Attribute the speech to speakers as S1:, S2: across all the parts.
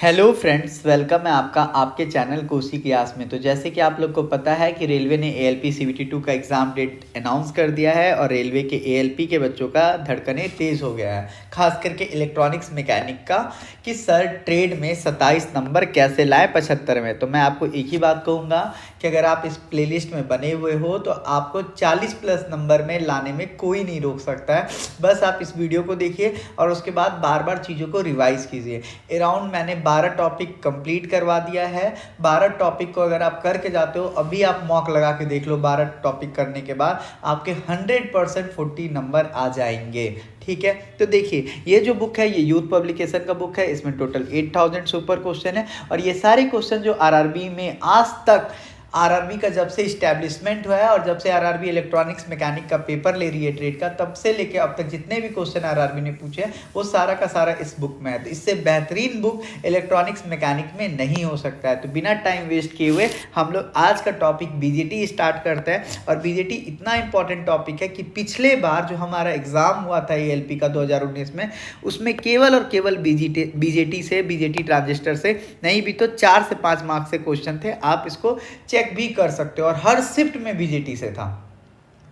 S1: Hello friends, welcome है आपका आपके चैनल कोसी की आस में। तो जैसे कि आप लोग को पता है कि रेलवे ने एएलपी सीवीटी 2 का एग्ज़ाम डेट अनाउंस कर दिया है और रेलवे के एएलपी के बच्चों का धड़कने तेज़ हो गया है, खास करके इलेक्ट्रॉनिक्स मैकेनिक का, कि सर ट्रेड में 27 नंबर कैसे लाए 75 में। तो मैं आपको एक ही बात कहूँगा कि अगर आप इस प्लेलिस्ट में बने हुए हो तो आपको 40 प्लस नंबर में लाने में कोई नहीं रोक सकता है। बस आप इस वीडियो को देखिए और उसके बाद बार बार चीज़ों को रिवाइज़ कीजिए। अराउंड मैंने 12 टॉपिक कंप्लीट करवा दिया है। 12 टॉपिक को अगर आप करके जाते हो, अभी आप मॉक लगा के देख लो, 12 टॉपिक करने के बाद आपके 100% 40 नंबर आ जाएंगे। ठीक है, तो देखिए ये जो बुक है ये यूथ पब्लिकेशन का बुक है। इसमें टोटल 8000 सुपर क्वेश्चन है और ये सारे क्वेश्चन जो आरआरबी में आज तक, आरआरबी का जब से इस्टेब्लिशमेंट हुआ है और जब से आरआरबी इलेक्ट्रॉनिक्स मैकेनिक का पेपर ले रही है ट्रेड का, तब से लेके अब तक जितने भी क्वेश्चन आरआरबी ने पूछे वो सारा का सारा इस बुक में है। तो इससे बेहतरीन बुक इलेक्ट्रॉनिक्स मैकेनिक में नहीं हो सकता है। तो बिना टाइम वेस्ट किए हुए हम लोग आज का टॉपिक बीजेटी स्टार्ट करते हैं। और बीजेटी इतना इंपॉर्टेंट टॉपिक है कि पिछले बार जो हमारा एग्जाम हुआ था एएलपी का 2019 में, उसमें केवल और केवल बीजेटी ट्रांजिस्टर से नहीं भी तो 4 से 5 मार्क्स से क्वेश्चन थे। आप इसको चेक भी कर सकते हो और हर शिफ्ट में बीजेटी से था।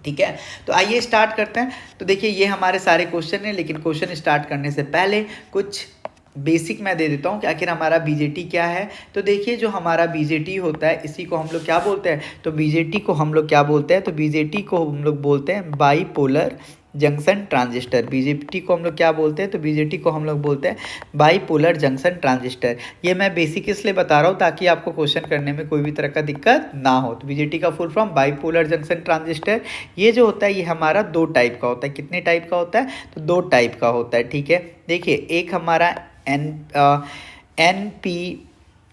S1: ठीक है, तो आइए स्टार्ट करते हैं। तो देखिए ये हमारे सारे क्वेश्चन हैं, लेकिन क्वेश्चन स्टार्ट करने से पहले कुछ बेसिक मैं दे देता हूँ कि आखिर हमारा बीजेटी क्या है। तो देखिए जो हमारा बीजेटी होता है इसी को हम लोग क्या बोलते हैं, तो बीजेटी को हम लोग क्या बोलते हैं, तो बीजेटी को हम लोग बोलते हैं बाईपोलर जंक्शन ट्रांजिस्टर। बीजेटी को हम लोग क्या बोलते हैं, तो बीजेटी को हम लोग बोलते हैं बाईपोलर जंक्शन ट्रांजिस्टर। ये मैं बेसिक इसलिए बता रहा हूँ ताकि आपको क्वेश्चन करने में कोई भी तरह का दिक्कत ना हो। तो बीजेटी का full form bipolar junction transistor. ये जो होता है ये हमारा 2 टाइप का होता है। कितने टाइप का होता है, तो 2 टाइप का होता है। ठीक है, देखिए एक हमारा एन पी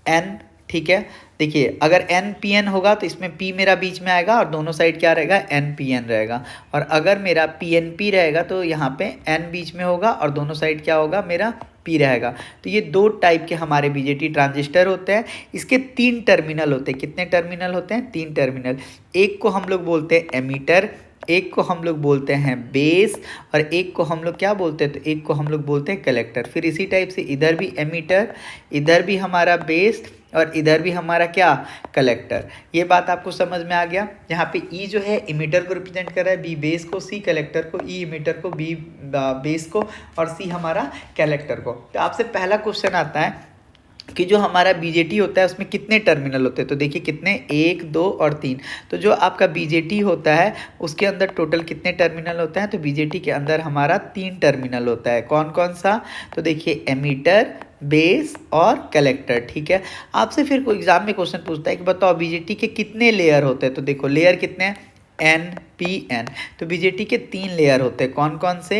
S1: एन, ठीक है, देखिए अगर एन पी एन होगा तो इसमें पी मेरा बीच में आएगा और दोनों साइड क्या रहेगा, एन पी एन रहेगा। और अगर मेरा पी एन पी रहेगा तो यहाँ पे एन बीच में होगा और दोनों साइड क्या होगा, मेरा पी रहेगा। तो ये 2 टाइप के हमारे बीजेटी ट्रांजिस्टर होते हैं। इसके 3 टर्मिनल होते हैं। कितने टर्मिनल होते हैं, 3 टर्मिनल। एक को हम लोग बोलते हैं एमीटर, एक को हम लोग बोलते हैं बेस और एक को हम लोग क्या बोलते हैं, तो एक को हम लोग बोलते हैं कलेक्टर। फिर इसी टाइप से इधर भी एमीटर, इधर भी हमारा बेस और इधर भी हमारा क्या, कलेक्टर। ये बात आपको समझ में आ गया। यहाँ पे ई जो है इमीटर को रिप्रेजेंट कर रहा है, बी बेस को, सी कलेक्टर को, ई इमीटर को, बी बेस को और सी हमारा कलेक्टर को। तो आपसे पहला क्वेश्चन आता है कि जो हमारा बीजेटी होता है उसमें कितने टर्मिनल होते हैं। तो देखिए कितने, 1 2 और 3। तो जो आपका बीजेटी होता है उसके अंदर टोटल कितने टर्मिनल होते हैं, तो बीजेटी के अंदर हमारा 3 टर्मिनल होता है। कौन कौन सा, तो देखिए एमीटर, बेस और कलेक्टर। ठीक है, आपसे फिर कोई एग्जाम में क्वेश्चन पूछता है कि बताओ बीजेटी के कितने लेयर होते हैं। तो देखो लेयर कितने हैं, एन पी एन। तो बीजेटी के 3 लेयर होते हैं। कौन कौन से,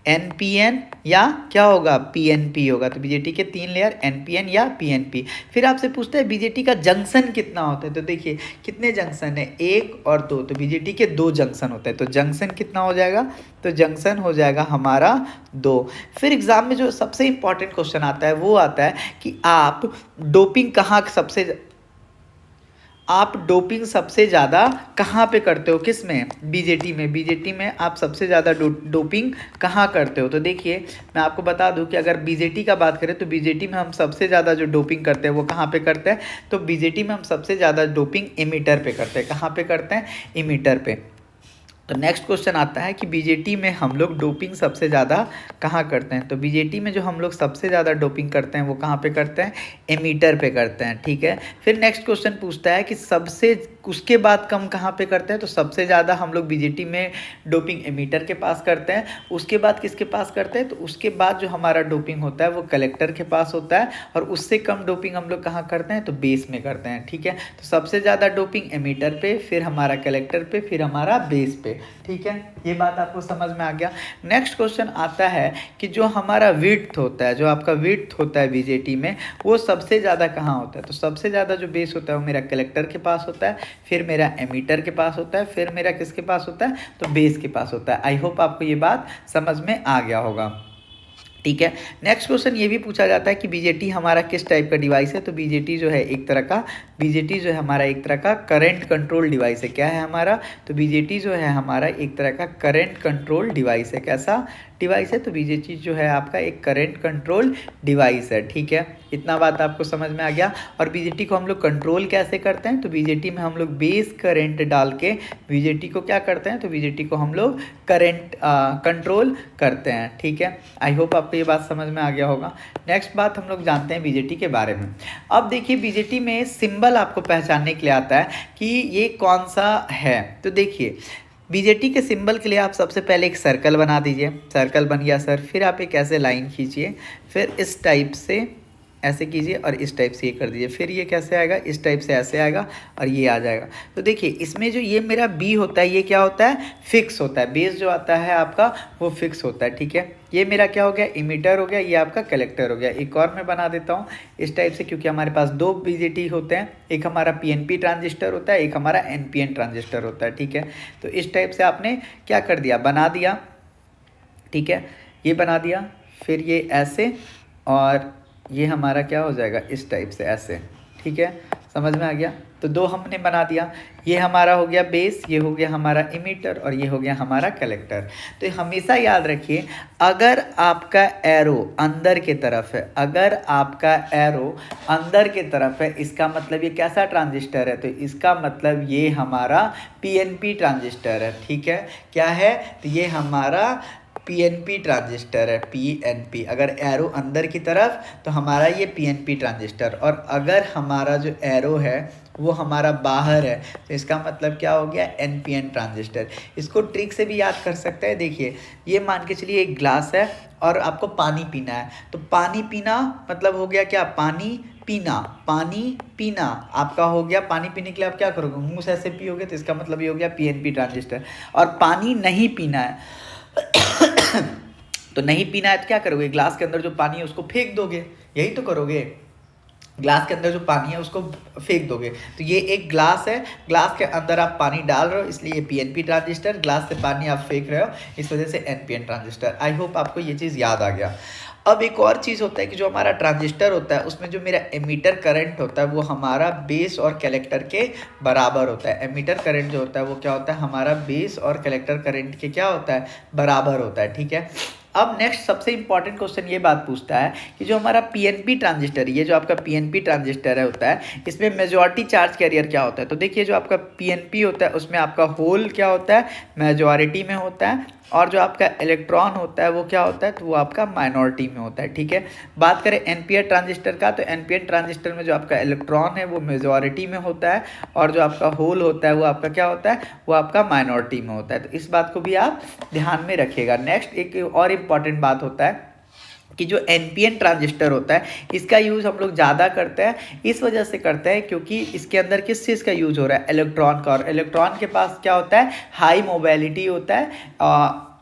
S1: एन पी एन या क्या होगा, पी एन पी होगा। तो बीजेटी के 3 लेयर एन पी एन या पी एन पी। फिर आपसे पूछता है बीजेटी का जंक्शन कितना होता है। तो देखिए कितने जंक्शन है, 1 और 2। तो बीजेटी के 2 जंक्शन होते हैं। तो जंक्शन कितना हो जाएगा, तो जंक्शन हो जाएगा हमारा 2। फिर एग्जाम में जो सबसे इंपॉर्टेंट क्वेश्चन आता है वो आता है कि आप डोपिंग डोपिंग सबसे ज़्यादा कहाँ पे करते हो, किस में, बीजेटी में। बीजेटी में आप सबसे ज़्यादा डोपिंग कहाँ करते हो। तो देखिए मैं आपको बता दूं कि अगर बीजेटी का बात करें तो बीजेटी में हम सबसे ज़्यादा जो डोपिंग करते हैं वो कहाँ पे करते हैं, तो बीजेटी में हम सबसे ज़्यादा डोपिंग एमीटर पे करते हैं। कहाँ पे करते हैं, एमीटर पे। तो नेक्स्ट क्वेश्चन आता है कि बीजेटी में हम लोग डोपिंग सबसे ज़्यादा कहाँ करते हैं। तो बीजेटी में जो हम लोग सबसे ज़्यादा डोपिंग करते हैं वो कहाँ पे करते हैं, एमीटर पे करते हैं। ठीक है, फिर नेक्स्ट क्वेश्चन पूछता है कि सबसे उसके बाद कम कहाँ पे करते हैं। तो सबसे ज़्यादा हम लोग बीजेटी में डोपिंग एमीटर के पास करते हैं। उसके बाद किसके पास करते हैं, तो उसके बाद जो हमारा डोपिंग होता है वो कलेक्टर के पास होता है और उससे कम डोपिंग हम लोग कहाँ करते हैं, तो बेस में करते हैं। ठीक है, तो सबसे ज़्यादा डोपिंग एमीटर पे, फिर हमारा कलेक्टर पे, फिर हमारा बेस पे। ठीक है, ये बात आपको समझ में आ गया। नेक्स्ट क्वेश्चन आता है कि जो हमारा विड्थ होता है, जो आपका विड्थ होता है बीजेटी में, वो सबसे ज़्यादा कहाँ होता है। तो सबसे ज़्यादा जो बेस होता है वो मेरा कलेक्टर के पास होता है, फिर मेरा एमीटर के पास होता है, फिर मेरा किसके पास होता है, तो बेस के पास होता है। आई होप आपको ये बात समझ में आ गया होगा। ठीक है, नेक्स्ट क्वेश्चन ये भी पूछा जाता है कि बीजेटी हमारा किस टाइप का डिवाइस है। तो बीजेटी जो है हमारा एक तरह का करंट कंट्रोल डिवाइस है। क्या है हमारा, तो बीजेटी जो है हमारा एक तरह का करंट कंट्रोल डिवाइस है। कैसा, डिवाइस है, तो बीजेटी जो है आपका एक करंट कंट्रोल डिवाइस है। ठीक है, इतना बात आपको समझ में आ गया। और बीजेटी को हम लोग कंट्रोल कैसे करते हैं, तो बीजेटी में हम लोग बेस करंट डाल के बीजेटी को क्या करते हैं, तो बीजेटी को हम लोग करंट कंट्रोल करते हैं। ठीक है, आई होप आपको ये बात समझ में आ गया होगा। नेक्स्ट बात हम लोग जानते हैं बीजेटी के बारे में। अब देखिए बीजेटी में सिंबल आपको पहचानने के लिए आता है कि ये कौन सा है। तो देखिए बीजेटी के सिंबल के लिए आप सबसे पहले एक सर्कल बना दीजिए। सर्कल बन गया सर, फिर आप एक ऐसे लाइन खींचिए, फिर इस टाइप से ऐसे कीजिए और इस टाइप से ये कर दीजिए। फिर ये कैसे आएगा, इस टाइप से ऐसे आएगा और ये आ जाएगा। तो देखिए इसमें जो ये मेरा बी होता है ये क्या होता है, फिक्स होता है। बेस जो आता है आपका वो फिक्स होता है। ठीक है, ये मेरा क्या हो गया, इमीटर हो गया, ये आपका कलेक्टर हो गया। एक और मैं बना देता हूँ इस टाइप से, क्योंकि हमारे पास दो बीजेटी होते हैं, एक हमारा पीएनपी ट्रांजिस्टर होता है, एक हमारा एनपीएन ट्रांजिस्टर होता है। ठीक है, तो इस टाइप से आपने क्या कर दिया, बना दिया। ठीक है, ये बना दिया, फिर ये ऐसे और ये हमारा क्या हो जाएगा, इस टाइप से ऐसे। ठीक है, समझ में आ गया। तो दो हमने बना दिया, ये हमारा हो गया बेस, ये हो गया हमारा इमीटर और ये हो गया हमारा कलेक्टर। तो हमेशा याद रखिए अगर आपका एरो अंदर की तरफ है, अगर आपका एरो अंदर की तरफ है, इसका मतलब ये कैसा ट्रांजिस्टर है, तो इसका मतलब ये हमारा पीएनपी ट्रांजिस्टर है। ठीक है, क्या है, तो ये हमारा पीएनपी ट्रांजिस्टर है, पीएनपी। अगर एरो अंदर की तरफ तो हमारा ये पीएनपी ट्रांजिस्टर, और अगर हमारा जो एरो है वो हमारा बाहर है तो इसका मतलब क्या हो गया, एनपीएन ट्रांजिस्टर। इसको ट्रिक से भी याद कर सकते हैं। देखिए ये मान के चलिए एक ग्लास है और आपको पानी पीना है, तो पानी पीना मतलब हो गया क्या, पानी पीना, पानी पीना आपका हो गया। पानी पीने के लिए आप क्या करोगे, मुंह से ऐसे पियोगे, तो इसका मतलब ये हो गया पीएनपी ट्रांजिस्टर। और पानी नहीं पीना है तो नहीं पीना है तो क्या करोगे, ग्लास के अंदर जो पानी है उसको फेंक दोगे, यही तो करोगे। ग्लास के अंदर जो पानी है उसको फेंक दोगे। तो ये एक ग्लास है, ग्लास के अंदर आप पानी डाल रहे हो, इसलिए ये पीएनपी ट्रांजिस्टर, ग्लास से पानी आप फेंक रहे हो, इस वजह से एनपीएन ट्रांजिस्टर। आई होप आपको ये चीज़ याद आ गया। अब एक और चीज़ होता है कि जो हमारा ट्रांजिस्टर होता है उसमें जो मेरा एमीटर करंट होता है वो हमारा बेस और कलेक्टर के बराबर होता है। एमीटर करंट जो होता है वो क्या होता है, हमारा बेस और कलेक्टर करंट के क्या होता है, बराबर होता है। ठीक है, अब नेक्स्ट सबसे इंपॉर्टेंट क्वेश्चन ये बात पूछता है कि जो हमारा पीएनपी ट्रांजिस्टर, ये जो आपका पीएनपी ट्रांजिस्टर है होता है, इसमें मेजॉरिटी चार्ज कैरियर क्या होता है। तो देखिए जो आपका पीएनपी होता है उसमें आपका होल क्या होता है, मेजॉरिटी में होता है, और जो आपका इलेक्ट्रॉन होता है वो क्या होता है, तो वो आपका माइनॉरिटी में होता है। ठीक है, बात करें एनपीएन ट्रांजिस्टर का, तो एनपीएन ट्रांजिस्टर में जो आपका इलेक्ट्रॉन है वो मेजॉरिटी में होता है, और जो आपका होल होता है वो आपका क्या होता है, वो आपका माइनॉरिटी में होता है। तो इस बात को भी आप ध्यान में रखिएगा। नेक्स्ट एक और इम्पॉर्टेंट बात होता है कि जो एनपीएन ट्रांजिस्टर होता है इसका यूज़ हम लोग ज़्यादा करते हैं, इस वजह से करते हैं क्योंकि इसके अंदर किस चीज़ का यूज़ हो रहा है, इलेक्ट्रॉन का। और इलेक्ट्रॉन के पास क्या होता है, हाई मोबिलिटी होता है,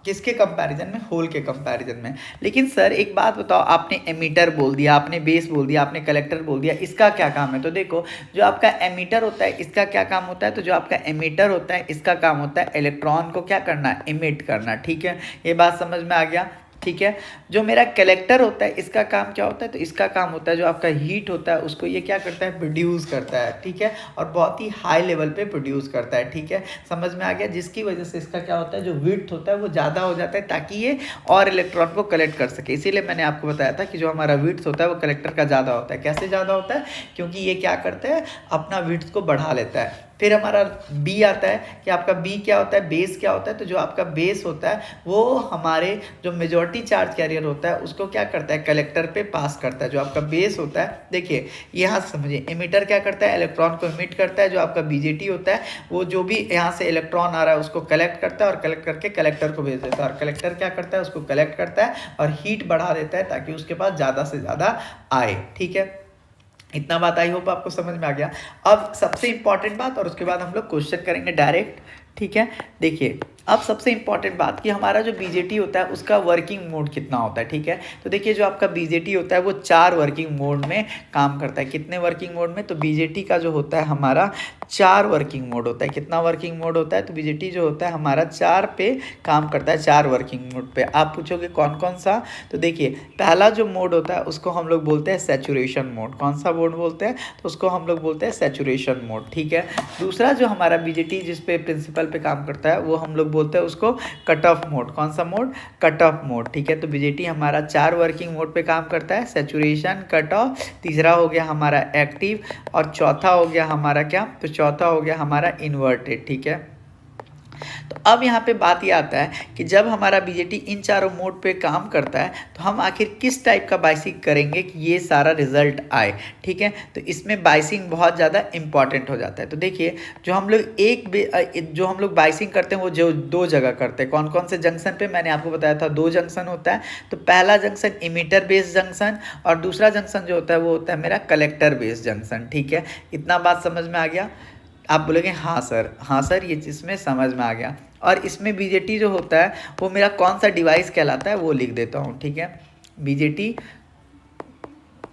S1: किसके कंपैरिजन में, होल के कंपैरिजन में। लेकिन सर एक बात बताओ, आपने एमीटर बोल दिया, आपने बेस बोल दिया, आपने कलेक्टर बोल दिया, इसका क्या काम है। तो देखो जो आपका एमीटर होता है इसका क्या काम होता है, तो जो आपका एमीटर होता है इसका काम होता है इलेक्ट्रॉन को क्या करना, इमिट करना। ठीक है, ये बात समझ में आ गया। ठीक है, जो मेरा कलेक्टर होता है इसका काम क्या होता है, तो इसका काम होता है जो आपका हीट होता है उसको ये क्या करता है, प्रोड्यूस करता है। ठीक है, और बहुत ही हाई लेवल पे प्रोड्यूस करता है। ठीक है, समझ में आ गया, जिसकी वजह से इसका क्या होता है, जो विड्थ होता है वो ज़्यादा हो जाता है ताकि ये और इलेक्ट्रॉन को कलेक्ट कर सके। इसीलिए मैंने आपको बताया था कि जो हमारा विड्थ होता है वो कलेक्टर का ज़्यादा होता है। कैसे ज़्यादा होता है, क्योंकि ये क्या करता है, अपना विड्थ को बढ़ा लेता है। फिर हमारा बी आता है कि आपका बी क्या होता है, बेस क्या होता है, तो जो आपका बेस होता है वो हमारे जो मेजॉरिटी चार्ज कैरियर होता है उसको क्या करता है, कलेक्टर पे पास करता है। जो आपका बेस होता है, देखिए यहाँ समझिए, इमिटर क्या करता है, इलेक्ट्रॉन को इमिट करता है। जो आपका बीजेटी होता है वो जो भी यहाँ से इलेक्ट्रॉन आ रहा है उसको कलेक्ट करता है और कलेक्ट करके कलेक्टर को भेज देता है, और कलेक्टर क्या करता है, उसको कलेक्ट करता है और हीट बढ़ा देता है ताकि उसके पास ज़्यादा से ज़्यादा आए। ठीक है, इतना बात आई होप आपको समझ में आ गया। अब सबसे इंपॉर्टेंट बात, और उसके बाद हम लोग क्वेश्चन करेंगे डायरेक्ट। ठीक है, देखिए अब सबसे इंपॉर्टेंट बात कि हमारा जो बीजेटी होता है उसका वर्किंग मोड कितना होता है। ठीक है, तो देखिए जो आपका बीजेटी होता है वो 4 वर्किंग मोड में काम करता है। कितने वर्किंग मोड में, तो बीजेटी का जो होता है हमारा 4 वर्किंग मोड होता है। कितना वर्किंग मोड होता है, तो बीजेटी जो होता है हमारा 4 पे काम करता है, 4 वर्किंग मोड पे। आप पूछोगे कौन कौन सा, तो देखिए पहला जो मोड होता है उसको हम लोग बोलते हैं सैचुरेशन मोड। कौन सा मोड बोलते हैं, तो उसको हम लोग बोलते हैं सैचुरेशन मोड। ठीक है, दूसरा जो हमारा बीजेटी जिस पे प्रिंसिपल पे काम करता है वो हम लोग बोलते हैं उसको कट ऑफ मोड। कौन सा मोड? कट ऑफ मोड, ठीक है। तो बीजेटी हमारा 4 वर्किंग मोड पे काम करता है, सैचुरेशन, कट ऑफ, तीसरा हो गया हमारा एक्टिव, और चौथा हो गया हमारा क्या? तो चौथा हो गया हमारा इन्वर्टेड, ठीक है। तो अब यहाँ पे बात ये आता है कि जब हमारा बीजेटी इन चारों मोड पे काम करता है तो हम आखिर किस टाइप का बाइसिंग करेंगे कि ये सारा रिजल्ट आए, ठीक है। तो इसमें बाइसिंग बहुत ज़्यादा इंपॉर्टेंट हो जाता है। तो देखिए जो हम लोग बाइसिंग करते हैं वो जो 2 जगह करते हैं, कौन कौन से जंक्शन पे? मैंने आपको बताया था 2 जंक्शन होता है। तो पहला जंक्शन इमीटर बेस्ड जंक्शन और दूसरा जंक्शन जो होता है वो होता है मेरा कलेक्टर बेस्ड जंक्शन, ठीक है। इतना बात समझ में आ गया? आप बोलेंगे हाँ सर, हाँ सर, ये इसमें समझ में आ गया। और इसमें बीजेटी जो होता है वो मेरा कौन सा डिवाइस कहलाता है वो लिख देता हूँ, ठीक है। बीजेटी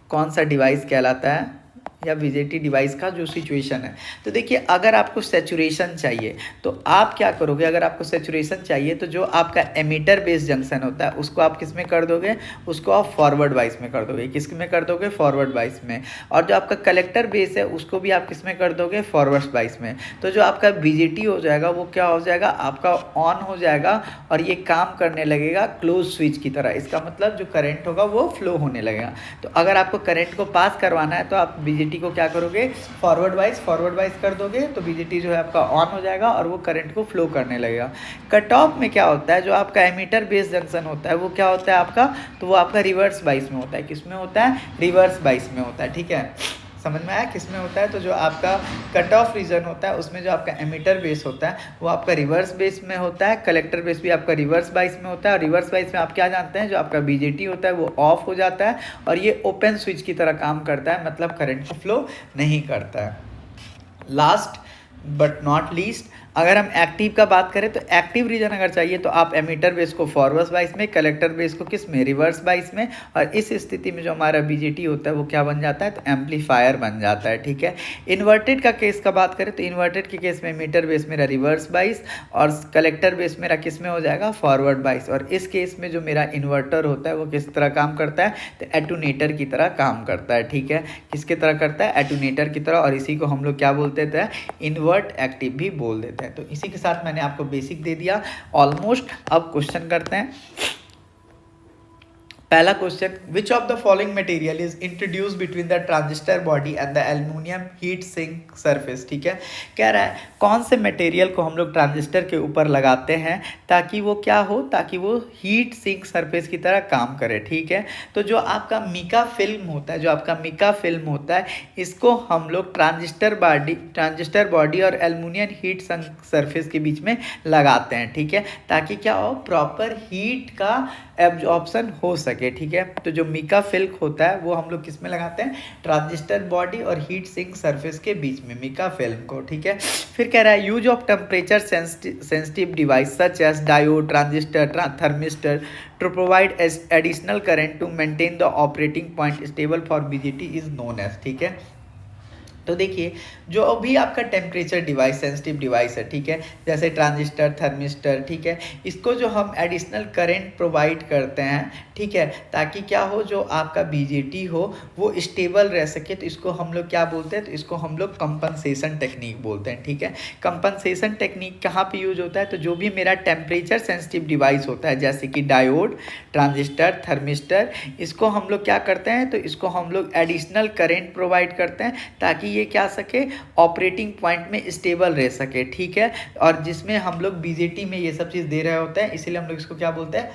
S1: कौन सा डिवाइस कहलाता है या बीजेटी डिवाइस का जो सिचुएशन है। तो देखिए अगर आपको सैचुरेशन चाहिए तो आप क्या करोगे? अगर आपको सैचुरेशन चाहिए तो जो आपका एमीटर बेस्ड जंक्शन होता है उसको आप किस में कर दोगे? उसको आप फॉरवर्ड वाइस में कर दोगे। किस में कर दोगे? फॉरवर्ड वाइस में। और जो आपका कलेक्टर बेस है उसको भी आप किस में कर दोगे? फॉरवर्ड वाइस में। तो जो आपका बीजेटी हो जाएगा वो क्या हो जाएगा? आपका ऑन हो जाएगा और ये काम करने लगेगा क्लोज स्विच की तरह। इसका मतलब जो करंट होगा वो फ्लो होने लगेगा। तो अगर आपको करंट को पास करवाना है तो आप बीजेटी को क्या करोगे? फॉरवर्ड वाइज कर दोगे तो बीजेटी जो है आपका ऑन हो जाएगा और वो करंट को फ्लो करने लगेगा। कट ऑफ में क्या होता है? जो आपका एमीटर बेस्ड जंक्शन होता है वो क्या होता है आपका? तो वो आपका रिवर्स बाइस में होता है। किस में होता है? रिवर्स बाइस में होता है, ठीक है। समझ में आया किस में होता है? तो जो आपका कट ऑफ रीजन होता है उसमें जो आपका एमीटर बेस होता है वो आपका रिवर्स बेस में होता है, कलेक्टर बेस भी आपका रिवर्स बाइस में होता है। और रिवर्स बाइस में आप क्या जानते हैं? जो आपका बीजेटी होता है वो ऑफ हो जाता है और ये ओपन स्विच की तरह काम करता है, मतलब करंट को फ्लो नहीं करता है। लास्ट बट नॉट लीस्ट, अगर हम एक्टिव का बात करें तो एक्टिव रीजन अगर चाहिए तो आप एमीटर बेस को फॉरवर्ड बाइस में, कलेक्टर बेस को किस में? रिवर्स बाइस में। और इस स्थिति में जो हमारा बीजेटी होता है वो क्या बन जाता है? तो एम्पलीफायर बन जाता है, ठीक है। इन्वर्टेड का केस का बात करें तो इन्वर्टेड के केस में एमीटर बेस मेरा रिवर्स बाइस और कलेक्टर बेस मेरा किस में हो जाएगा? फॉरवर्ड बाइस। और इस केस में जो मेरा इन्वर्टर होता है वो किस तरह काम करता है? तो एटूनेटर की तरह काम करता है, ठीक है। किसकी तरह करता है? एटूनेटर की तरह। और इसी को हम लोग क्या बोलते थे? इन्वर्ट एक्टिव भी बोल देते हैं। तो इसी के साथ मैंने आपको बेसिक दे दिया ऑलमोस्ट। अब क्वेश्चन करते हैं। पहला question, which of the following material is introduce between the transistor body and the aluminium heat sink surface, ठीक है। कह रहा है कौन से मटेरियल को हम लोग ट्रांजिस्टर के ऊपर लगाते हैं ताकि वो क्या हो? ताकि वो हीट सिंक सरफेस की तरह काम करे, ठीक है। तो जो आपका मिका फिल्म होता है, इसको हम लोग ट्रांजिस्टर बॉडी और एल्युमिनियम हीट सिंक सरफेस के बीच में लगाते हैं, ठीक है, ताकि क्या हो? प्रॉपर हीट का एब्जॉर्प्शन हो सके, ठीक है। तो जो मिका फिल्म होता है वो हम लोग किस में लगाते हैं? ट्रांजिस्टर बॉडी और हीट सिंक सरफेस के बीच में मिका फिल्म को, ठीक है। फिर कह रहा है use of temperature sensitive device such as diode, transistor, thermistor to provide additional current to maintain the operating point stable for BJT is known as, ठीक है। तो देखिए जो भी आपका टेम्परेचर डिवाइस सेंसिटिव डिवाइस है, ठीक है, जैसे ट्रांजिस्टर, थर्मिस्टर, ठीक है, इसको जो हम एडिशनल करंट प्रोवाइड करते हैं, ठीक है, ताकि क्या हो? जो आपका बीजेटी हो वो स्टेबल रह सके। तो इसको हम लोग क्या बोलते हैं? तो इसको हम लोग कंपनसेशन टेक्निक बोलते हैं, ठीक है। कंपनसेशन टेक्निक कहाँ पे यूज होता है? तो जो भी मेरा टेम्परेचर सेंसिटिव डिवाइस होता है जैसे कि डायोड, ट्रांजिस्टर, थर्मिस्टर, इसको हम लोग क्या करते हैं? तो इसको हम लोग एडिशनल करंट प्रोवाइड करते हैं ताकि ये क्या सके? ऑपरेटिंग पॉइंट में स्टेबल रह सके, ठीक है। और जिसमें हम लोग बीजेटी में ये सब चीज़ दे रहे होते हैं, इसीलिए हम लोग इसको क्या बोलते हैं?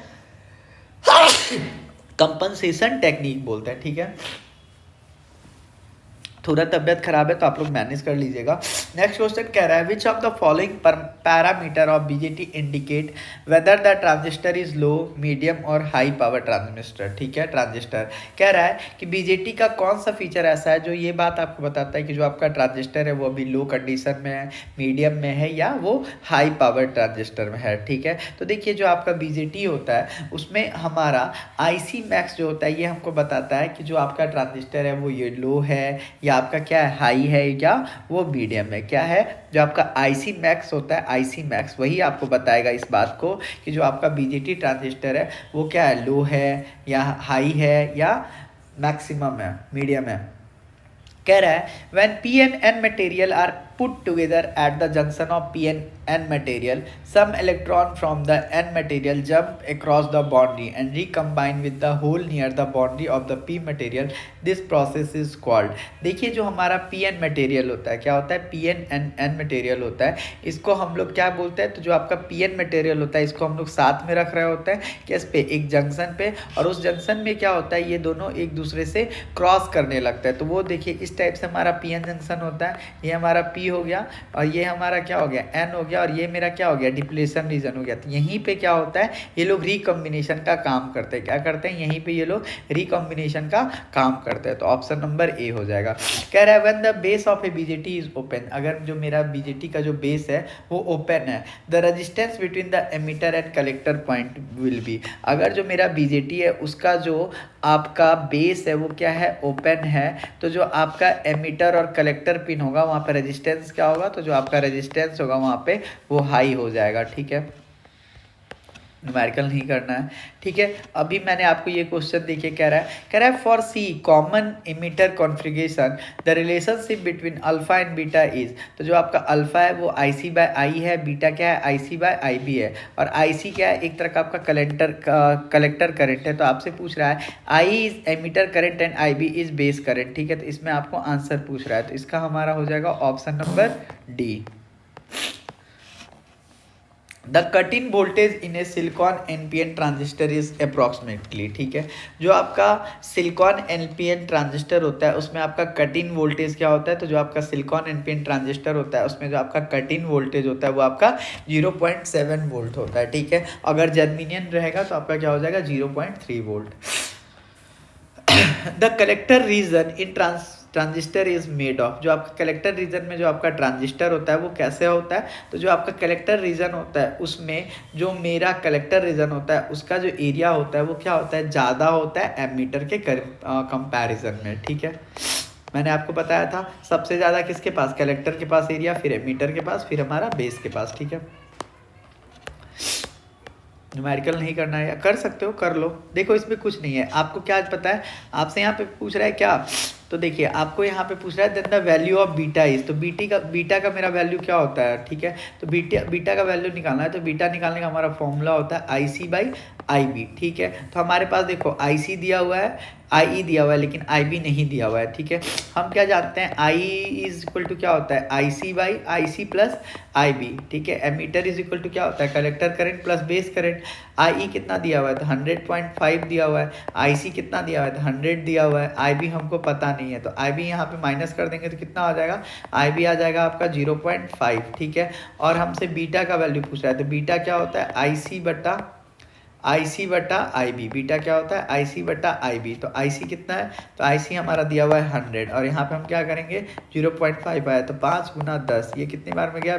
S1: कंपनसेशन टेक्निक बोलते हैं, ठीक है। थोड़ा तबियत खराब है तो आप लोग मैनेज कर लीजिएगा। नेक्स्ट क्वेश्चन कह रहा है which of the following parameter of BJT indicate whether the transistor is low, medium और हाई पावर ट्रांजिस्टर, ठीक है। ट्रांजिस्टर कह रहा है कि बीजेटी का कौन सा फीचर ऐसा है जो ये बात आपको बताता है कि जो आपका ट्रांजिस्टर है वो अभी लो कंडीशन में है, मीडियम में है या वो हाई पावर ट्रांजिस्टर में है, ठीक है। तो देखिए जो आपका बीजेटी होता है उसमें हमारा आईसी मैक्स जो होता है ये हमको बताता है कि जो आपका ट्रांजिस्टर है वो ये लो है या आपका क्या है? हाई है या वो मीडियम है। क्या है? जो आपका आईसी मैक्स होता है, आईसी मैक्स वही आपको बताएगा इस बात को कि जो आपका बीजेटी ट्रांजिस्टर है वो क्या है? लो है या हाई है या मैक्सिमम है, मीडियम है। कह रहा है when P and N material are put together at the junction of p and n material. Some electron from the n material jump across the boundary and recombine with the hole near the boundary of the p material. This process is called, देखिए जो हमारा P N material होता है, क्या होता है, P N N N material होता है, इसको हम लोग क्या बोलते हैं, तो जो आपका पी एन मटेरियल होता है इसको हम लोग साथ में रख रहे होते हैं किस पे, एक जंक्शन पे, और उस जंक्शन में क्या होता है, ये दोनों एक दूसरे से क्रॉस करने लगता है। तो वो देखिए इस टाइप से हमारा पी एन जंक्शन होता है, ये हमारा पी हो गया और ये हमारा क्या हो गया, एन हो गया, और ये मेरा क्या हो गया, डिप्लेशन रीजन हो गया। तो यहीं पे क्या होता है, ये लोग रिकॉम्बिनेशन का काम करते हैं, क्या करते हैं, यहीं पे ये लोग रिकॉम्बिनेशन का काम करते हैं। तो ऑप्शन नंबर ए हो जाएगा। कह रहा है when the base of A BJT is open, अगर जो मेरा बीजेटी का जो बेस है वो ओपन है, the resistance between the emitter and collector point will be, अगर जो मेरा बीजेटी है उसका जो आपका बेस है वो क्या है, ओपन है, तो जो आपका एमिटर और कलेक्टर पिन होगा वहाँ पर रेजिस्टेंस क्या होगा, तो जो आपका रेजिस्टेंस होगा वहाँ पे वो हाई हो जाएगा। ठीक है, न्यूमेरिकल नहीं करना है। ठीक है, अभी मैंने आपको ये क्वेश्चन देखिए कह रहा है for C common emitter configuration the relationship between alpha and beta is, तो जो आपका अल्फा है वो आई सी बाय आई है, बीटा क्या है, I C bye I B है, और आई सी क्या है, एक तरह का आपका कलेक्टर करंट है। तो आपसे पूछ रहा है I is emitter current and I B is base current. ठीक है, तो इसमें आपको आंसर पूछ रहा है, तो इसका हमारा हो जाएगा option number D. The cut in voltage in A silicon NPN transistor is approximately, ठीक है, जो आपका सिलिकॉन एनपीएन ट्रांजिस्टर होता है उसमें आपका कट इन वोल्टेज क्या होता है, तो जो आपका सिलिकॉन एनपीएन ट्रांजिस्टर होता है उसमें जो आपका कट इन वोल्टेज होता है वो आपका 0.7 वोल्ट होता है। ठीक है, अगर जर्मेनियम रहेगा तो आपका क्या हो जाएगा 0.3 volt. The collector region in transistor is made of, जो आपका कलेक्टर रीजन में जो आपका ट्रांजिस्टर होता है वो कैसे होता है, तो जो आपका कलेक्टर रीजन होता है उसमें जो मेरा कलेक्टर रीजन होता है उसका जो एरिया होता है वो क्या होता है, ज़्यादा होता है एमीटर के कंपैरिजन में। ठीक है, मैंने आपको बताया था सबसे ज़्यादा किसके पास, कलेक्टर के पास एरिया, फिर एमीटर के पास, फिर हमारा बेस के पास। ठीक है, न्यूमेरिकल नहीं करना है या कर सकते हो कर लो, देखो इसमें कुछ नहीं है, आपको क्या पता है, आपसे यहाँ पे पूछ रहा है क्या, तो देखिए आपको यहाँ पे पूछ रहा है then the value of beta is, तो बीटा का मेरा वैल्यू क्या होता है। ठीक है, तो बीटा का वैल्यू निकालना है, तो बीटा निकालने का हमारा फॉर्मूला होता है I C by I B. ठीक है, तो हमारे पास देखो आई सी दिया हुआ है, आई ई दिया हुआ है, लेकिन आई बी नहीं दिया हुआ है। ठीक है, हम क्या जानते हैं आई इज इक्वल टू क्या होता है, I C by I C plus I B. ठीक है, एमीटर इज इक्वल टू क्या होता है, collector current plus base current. I E कितना दिया हुआ है, तो 100.5 दिया हुआ है, आई सी कितना दिया हुआ है, तो 100 दिया हुआ है, आई बी हमको पता नहीं है, तो आई बी यहाँ पे माइनस कर देंगे तो कितना आ जाएगा, आई बी आ जाएगा आपका 0.5। ठीक है, और हमसे बीटा का वैल्यू पूछ रहा है, तो बीटा क्या होता है, आई सी बटा आई बी, बीटा क्या होता है, आई सी बटा आई बी। तो आई सी कितना है, तो आई सी हमारा दिया हुआ है 100, और यहाँ पे हम क्या करेंगे 0.5 आया, तो 5 गुना 10, ये कितनी बार में गया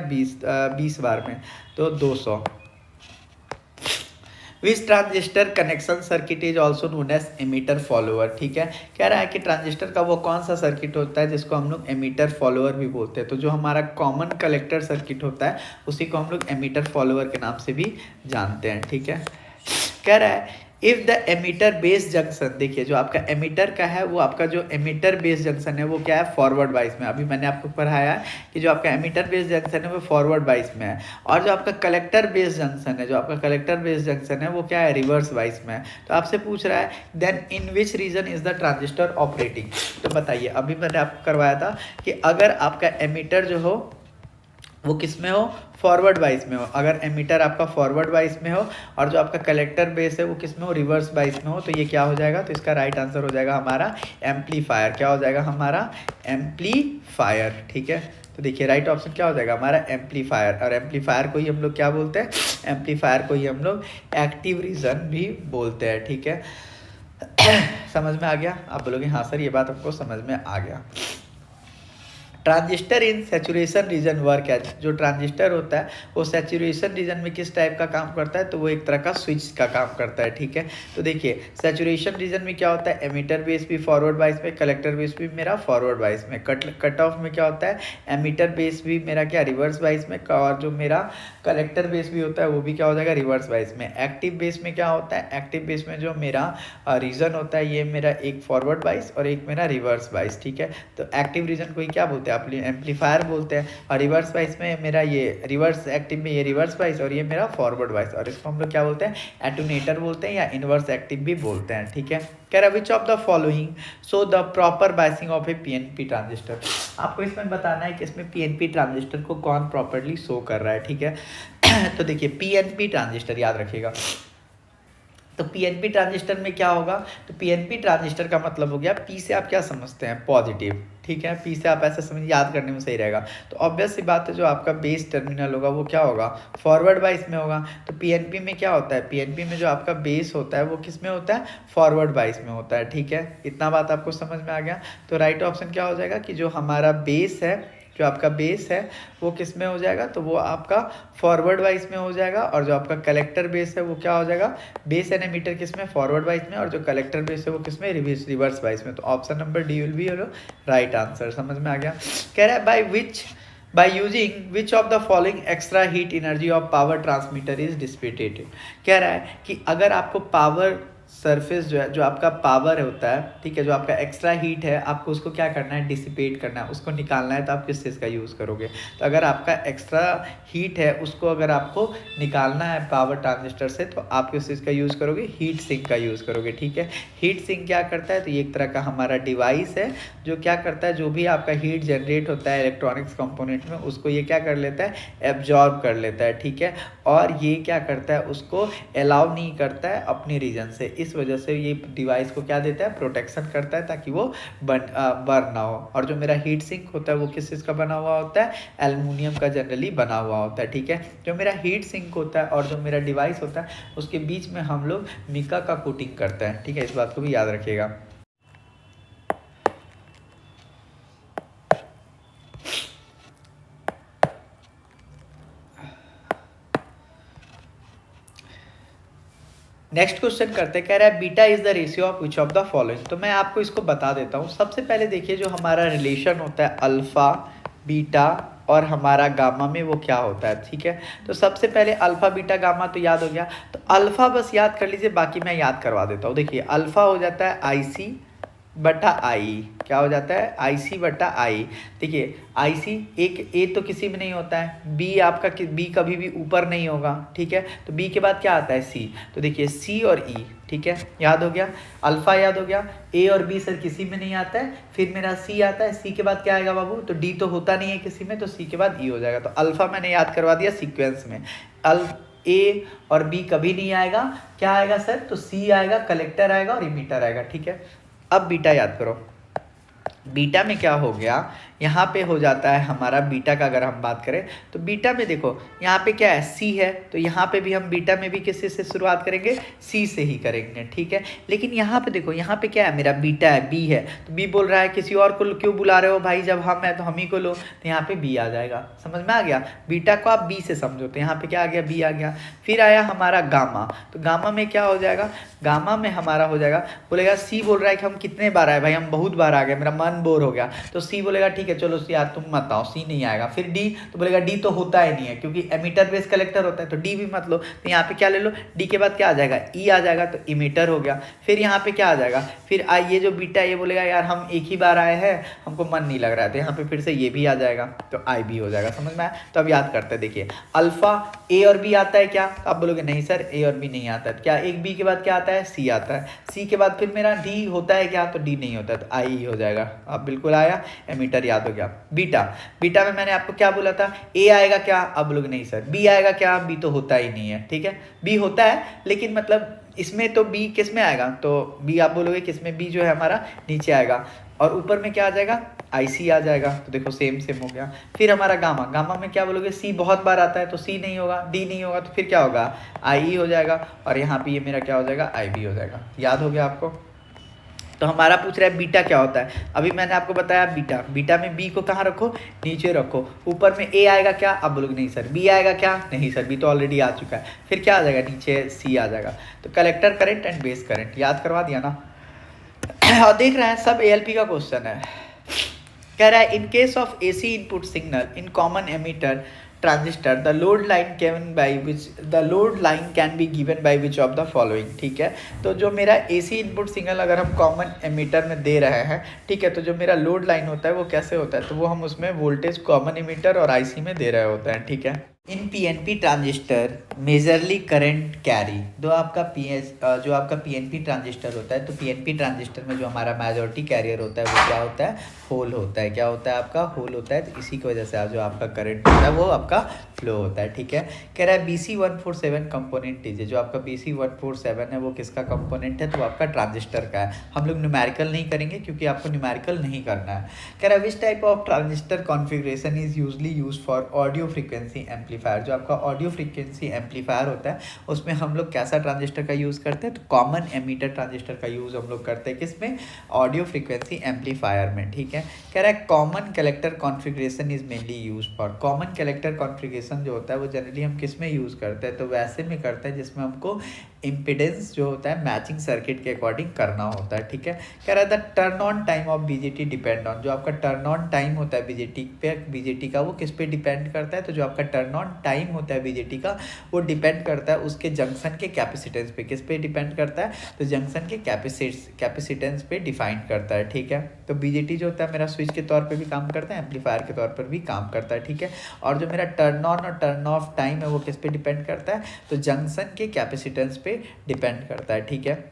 S1: 20 बार में, तो 200। Which transistor connection circuit is also known as emitter follower. ठीक है, कह रहा है कि ट्रांजिस्टर का वो कौन सा सर्किट होता है जिसको हम लोग एमीटर फॉलोअर भी बोलते हैं, तो जो हमारा कॉमन कलेक्टर सर्किट होता है उसी को हम लोग एमीटर फॉलोअर के नाम से भी जानते हैं। ठीक है, कह रहा है if the emitter base junction, देखिए जो आपका एमीटर का है वो आपका जो एमीटर बेस जंक्शन है वो क्या है, फॉरवर्ड बाइस में। अभी मैंने आपको पढ़ाया है कि जो आपका एमीटर बेस जंक्शन है वो फॉरवर्ड बाइस में है, और जो आपका कलेक्टर बेस जंक्शन है, जो आपका कलेक्टर बेस जंक्शन है वो क्या है, रिवर्स बाइस में है। तो आपसे पूछ रहा है then in which region is the transistor operating, तो बताइए, अभी मैंने आपको करवाया था कि अगर आपका एमीटर जो हो वो किस में हो, फॉरवर्ड बाइस में हो, अगर एमीटर आपका फॉरवर्ड बाइस में हो और जो आपका कलेक्टर बेस है वो किस में हो, रिवर्स बाइस में हो, तो ये क्या हो जाएगा, तो इसका राइट आंसर हो जाएगा हमारा एम्पलीफायर। क्या हो जाएगा हमारा एम्पलीफायर। ठीक है, तो देखिए राइट ऑप्शन क्या हो जाएगा हमारा एम्पलीफायर, और एम्पलीफायर को ही हम लोग क्या बोलते हैं, एम्पलीफायर को ही हम लोग एक्टिव रीजन भी बोलते हैं। ठीक है, समझ में आ गया, आप बोलोगे हाँ सर ये बात हमको समझ में आ गया। Transistor in saturation region work as, जो ट्रांजिस्टर होता है वो सैचुरेशन रीजन में किस टाइप का काम करता है, तो वो एक तरह का स्विच का काम करता है। ठीक है, तो देखिए सैचुरेशन रीजन में क्या होता है, एमीटर बेस भी फॉरवर्ड बाइस में, कलेक्टर बेस भी मेरा फॉरवर्ड बाइस में, कट ऑफ में क्या होता है, एमीटर बेस भी मेरा क्या रिवर्स बाइस में, और जो मेरा कलेक्टर बेस भी होता है वो भी क्या हो जाएगा रिवर्स बाइस में। एक्टिव बेस में क्या होता है, एक्टिव बेस में जो मेरा रीजन होता है ये मेरा एक फॉरवर्ड बाइस और एक मेरा रिवर्स बाइस। ठीक है, तो एक्टिव रीजन को ही क्या बोलते हैं, बोलते हैं, एम्पलीफायर बोलते हैं। और रिवर्स वाइस में मेरा ये रिवर्स एक्टिव में ये रिवर्स वाइस और ये मेरा फॉरवर्ड वाइस, और इसको हम लोग क्या बोलते हैं, एटूनेटर बोलते हैं या इनवर्स एक्टिव भी बोलते हैं, ठीक है। कह रहा विच of the following so the proper biasing of A PNP transistor. आपको इसमें बताना है कि इसमें पीएनपी ट्रांजिस्टर को कौन प्रॉपरली शो कर रहा है, ठीक है। तो देखिए पीएनपी ट्रांजिस्टर याद रखिएगा, तो पीएनपी ट्रांजिस्टर में क्या होगा, तो पीएनपी ट्रांजिस्टर का मतलब हो गया, पी से आप क्या समझते हैं, पॉजिटिव, ठीक है। पी से आप ऐसे समझ, याद करने में सही रहेगा। तो ऑब्वियस सी बात है, जो आपका बेस टर्मिनल होगा वो क्या होगा, फॉरवर्ड बाइस में होगा। तो पीएनपी में क्या होता है, पीएनपी में जो आपका बेस होता है वो किस में होता है, फॉरवर्ड बाइस में होता है, ठीक है। इतना बात आपको समझ में आ गया। तो राइट ऑप्शन क्या हो जाएगा कि जो हमारा बेस है, जो आपका बेस है वो किस में हो जाएगा, तो वो आपका फॉरवर्ड वाइस में हो जाएगा। और जो आपका कलेक्टर बेस है वो क्या हो जाएगा, बेस एंड एमीटर किस में, फॉरवर्ड वाइस में, और जो कलेक्टर बेस है वो किस में, रिवर्स वाइस में। तो option number D will be your right answer. समझ में आ गया। कह रहा है by using which of the following extra heat energy of power transmitter is dissipated. कह रहा है कि अगर आपको पावर सरफेस जो है, जो आपका पावर होता है, ठीक है, जो आपका एक्स्ट्रा हीट है, आपको उसको क्या करना है, डिसिपेट करना है, उसको निकालना है। तो आप किस चीज़ का यूज़ करोगे, तो अगर आपका एक्स्ट्रा हीट है उसको अगर आपको निकालना है पावर ट्रांजिस्टर से, तो आप किस चीज़ का यूज़ करोगे, हीट सिंक का यूज़ करोगे, ठीक है। हीट सिंक क्या करता है, तो ये एक तरह का हमारा डिवाइस है जो क्या करता है, जो भी आपका हीट जनरेट होता है इलेक्ट्रॉनिक्स कंपोनेंट में, उसको ये क्या कर लेता है, एब्जॉर्ब कर लेता है, ठीक है। और ये क्या करता है, उसको अलाउ नहीं करता है अपने रीजन से। इस वजह से ये डिवाइस को क्या देता है, प्रोटेक्शन करता है, ताकि वो बर्न ना हो। और जो मेरा हीट सिंक होता है वो किस चीज़ का बना हुआ होता है, एल्युमिनियम का जनरली बना हुआ होता है, ठीक है। जो मेरा हीट सिंक होता है और जो मेरा डिवाइस होता है उसके बीच में हम लोग मिका का कोटिंग करते हैं, ठीक है। इस बात को भी याद रखिएगा। नेक्स्ट क्वेश्चन करते, कह रहा है beta is the ratio of which of the following. तो मैं आपको इसको बता देता हूँ। सबसे पहले देखिए, जो हमारा रिलेशन होता है अल्फा बीटा और हमारा गामा में, वो क्या होता है, ठीक है। तो सबसे पहले अल्फा बीटा गामा तो याद हो गया। तो अल्फा बस याद कर लीजिए, बाकी मैं याद करवा देता हूँ। देखिए अल्फा हो जाता है IC बटा आई, क्या हो जाता है, IC बटा आई। देखिए IC एक ए तो किसी में नहीं होता है, बी आपका बी कभी भी ऊपर नहीं होगा, ठीक है। तो बी के बाद क्या आता है, सी। तो देखिए सी और ई, ठीक है, याद हो गया। अल्फा याद हो गया, ए और बी सर किसी में नहीं आता है। फिर मेरा सी आता है, सी के बाद क्या आएगा बाबू, तो डी तो होता नहीं है किसी में, तो सी के बाद ई हो जाएगा। तो अल्फा मैंने याद करवा दिया सीक्वेंस में। ए और बी कभी नहीं आएगा, क्या आएगा सर, तो सी आएगा, कलेक्टर आएगा और इमीटर आएगा, ठीक है। अब बीटा याद करो। बीटा में क्या हो गया, यहाँ पे हो जाता है हमारा बीटा का अगर हम बात करें तो बीटा में देखो यहाँ पे क्या है, सी है। तो यहाँ पे भी हम बीटा में भी किसी से शुरुआत करेंगे, सी से ही करेंगे, ठीक है। लेकिन यहाँ पे देखो, यहाँ पे क्या है, मेरा बीटा है, बी है। तो बी बोल रहा है किसी और को क्यों बुला रहे हो भाई, जब हम है तो हम ही को लो। तो यहाँ पे बी आ जाएगा, समझ में आ गया। बीटा को आप बी से समझो, तो यहाँ पे क्या आ गया, बी आ गया। फिर आया हमारा गामा। तो गामा में क्या हो जाएगा, गामा में हमारा हो जाएगा, बोलेगा सी बोल रहा है कि हम कितने बार आए भाई, हम बहुत बार आ गए, मेरा मन बोर हो गया। तो सी बोलेगा ठीक है चलो सी यार तुम मत आओ, सी नहीं आएगा। फिर डी, तो बोलेगा डी तो होता ही नहीं है क्योंकि एमीटर बेस कलेक्टर होता है, तो डी भी मत लो। तो यहाँ पे क्या ले लो, डी के बाद क्या आ जाएगा, ई आ जाएगा, तो इमीटर हो गया। फिर यहाँ पे क्या आ जाएगा, फिर आई ये जो बीटा ये बोलेगा यार हम एक ही बार आए हैं, हमको मन नहीं लग रहा है, तो यहाँ पे फिर से ये भी आ जाएगा, तो आई भी हो जाएगा, समझ में आया। तो अब याद करते हैं, देखिए अल्फा ए और बी आता है क्या, तो आप बोलोगे नहीं सर ए और बी नहीं आता है। क्या एक बी के बाद क्या आता है, सी आता है। सी के बाद फिर मेरा डी होता है क्या, तो डी नहीं होता है, तो आई ही हो जाएगा। अब बिल्कुल आया, एमीटर याद हो गया। बीटा, बीटा में मैंने आपको क्या बोला था, ए आएगा क्या, अब बोलोगे नहीं सर। बी आएगा क्या, बी तो होता ही नहीं है, ठीक है। बी होता है लेकिन मतलब इसमें तो बी किस में आएगा, तो बी आप बोलोगे किस में, बी जो है हमारा नीचे आएगा। और ऊपर में क्या आ जाएगा, IC आ जाएगा। तो देखो सेम सेम हो गया। फिर हमारा गामा, गामा में क्या बोलोगे, सी बहुत बार आता है, तो सी नहीं होगा, डी नहीं होगा, तो फिर क्या होगा, IE हो जाएगा। और यहाँ पे ये मेरा क्या हो जाएगा, IB हो जाएगा। याद हो गया आपको। तो हमारा पूछ रहा है बीटा क्या होता है। अभी मैंने आपको बताया बीटा, बीटा में बी को कहाँ रखो, नीचे रखो। ऊपर में ए आएगा क्या, अब बोलोगे नहीं सर। बी आएगा क्या, नहीं सर बी तो ऑलरेडी आ चुका है। फिर क्या आ जाएगा, नीचे सी आ जाएगा। तो collector current and base current याद करवा दिया ना। और देख रहे हैं सब ALP का क्वेश्चन है। कह रहा है in case of AC input signal in common ammeter transistor the load line can by which the load line can be given by which of the following, ठीक है। तो जो मेरा एसी इनपुट सिग्नल अगर हम कॉमन एमीटर में दे रहे हैं, ठीक है, तो जो मेरा लोड लाइन होता है वो कैसे होता है, तो वो हम उसमें वोल्टेज कॉमन एमीटर और आईसी में दे रहे होते हैं, ठीक है। In PNP transistor majorly current carry, जो आपका पीएनपी ट्रांजिस्टर होता है, तो पीएनपी ट्रांजिस्टर में जो हमारा मेजॉरिटी कैरियर होता है वो क्या होता है, होल होता है। क्या होता है आपका, होल होता है। तो इसी की वजह से जो आपका करंट होता है वो आपका फ्लो होता है, ठीक है। कह रहा है BC147 कंपोनेंट लीजिए, जो आपका BC147 है वो किसका कंपोनेंट है, तो आपका ट्रांजिस्टर का है। हम लोग न्यूमेरिकल नहीं करेंगे क्योंकि आपको न्यूमेरिकल नहीं करना है। कह रहा है which type of transistor configuration is usually use for audio frequency amplifier, जो आपका ऑडियो फ्रीक्वेंसी एम्पलीफायर होता है उसमें हम लोग कैसा ट्रांजिस्टर का यूज़ करते हैं, तो कॉमन एमीटर ट्रांजिस्टर का यूज़ हम लोग करते हैं किसमें, ऑडियो फ्रीक्वेंसी एम्पलीफायर में, ठीक है। कह रहा है common collector configuration is mainly use for, common collector configuration जो होता है वो जनरली हम किस में यूज़ करते हैं, तो वैसे में करते हैं जिसमें हमको इम्पिडेंस जो होता है मैचिंग सर्किट के अकॉर्डिंग करना होता है, ठीक है। कह रहा है the turn on time of BJT depend on, जो आपका टर्न ऑन टाइम होता है बीजेटी का वो किस पे डिपेंड करता है, तो जो आपका टर्न ऑन टाइम होता है बीजेटी का वो डिपेंड करता है उसके जंक्शन के कैपेसिटेंस पे, किस पे डिपेंड करता है, तो जंक्शन के कैपेसिटेंस पे डिफाइन करता है, ठीक है। तो बीजेटी जो होता है मेरा स्विच के तौर पे भी काम करता है, एम्पलीफायर के तौर पर भी काम करता है, ठीक है। और जो मेरा टर्न ऑन और टर्न ऑफ टाइम है वो किस पे डिपेंड करता है, तो जंक्शन के कैपेसिटेंस पे डिपेंड करता है, ठीक है।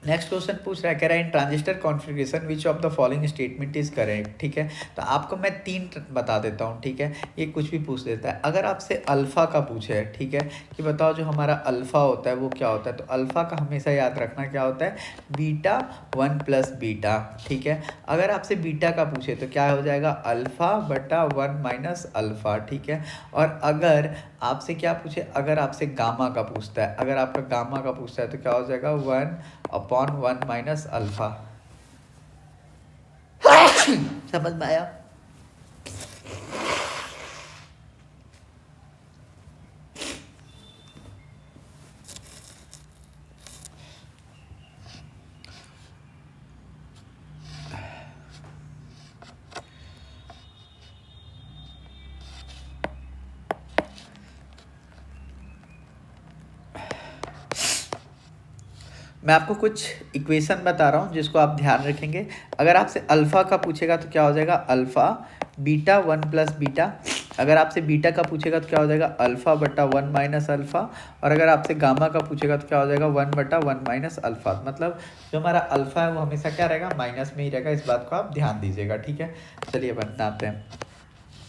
S1: नेक्स्ट क्वेश्चन पूछ रहा है, कह रहा है in transistor configuration which of the following statement is correct, ठीक है। तो आपको मैं 3 बता देता हूँ, ठीक है। ये कुछ भी पूछ देता है। अगर आपसे अल्फ़ा का पूछे, ठीक है, कि बताओ जो हमारा अल्फ़ा होता है वो क्या होता है, तो अल्फ़ा का हमेशा याद रखना क्या होता है, बीटा 1 प्लस बीटा, ठीक है। अगर आपसे बीटा का पूछे तो क्या हो जाएगा, अल्फ़ा बटा 1 माइनस अल्फ़ा, ठीक है। और अगर आपसे क्या पूछे, अगर आपसे गामा का पूछता है, अगर आपका गामा का पूछता है तो क्या हो जाएगा 1/1 माइनस अल्फा। समझ में आया। मैं आपको कुछ इक्वेशन बता रहा हूँ जिसको आप ध्यान रखेंगे। अगर आपसे अल्फ़ा का पूछेगा तो क्या हो जाएगा, अल्फ़ा बीटा 1 प्लस बीटा। अगर आपसे बीटा का पूछेगा तो क्या हो जाएगा, अल्फ़ा बटा 1 माइनस अल्फ़ा। और अगर आपसे गामा का पूछेगा तो क्या हो जाएगा, 1 बटा 1 माइनस अल्फ़ा। मतलब जो हमारा अल्फ़ा है वो हमेशा क्या रहेगा, माइनस में ही रहेगा। इस बात को आप ध्यान दीजिएगा, ठीक है। चलिए बनाते हैं।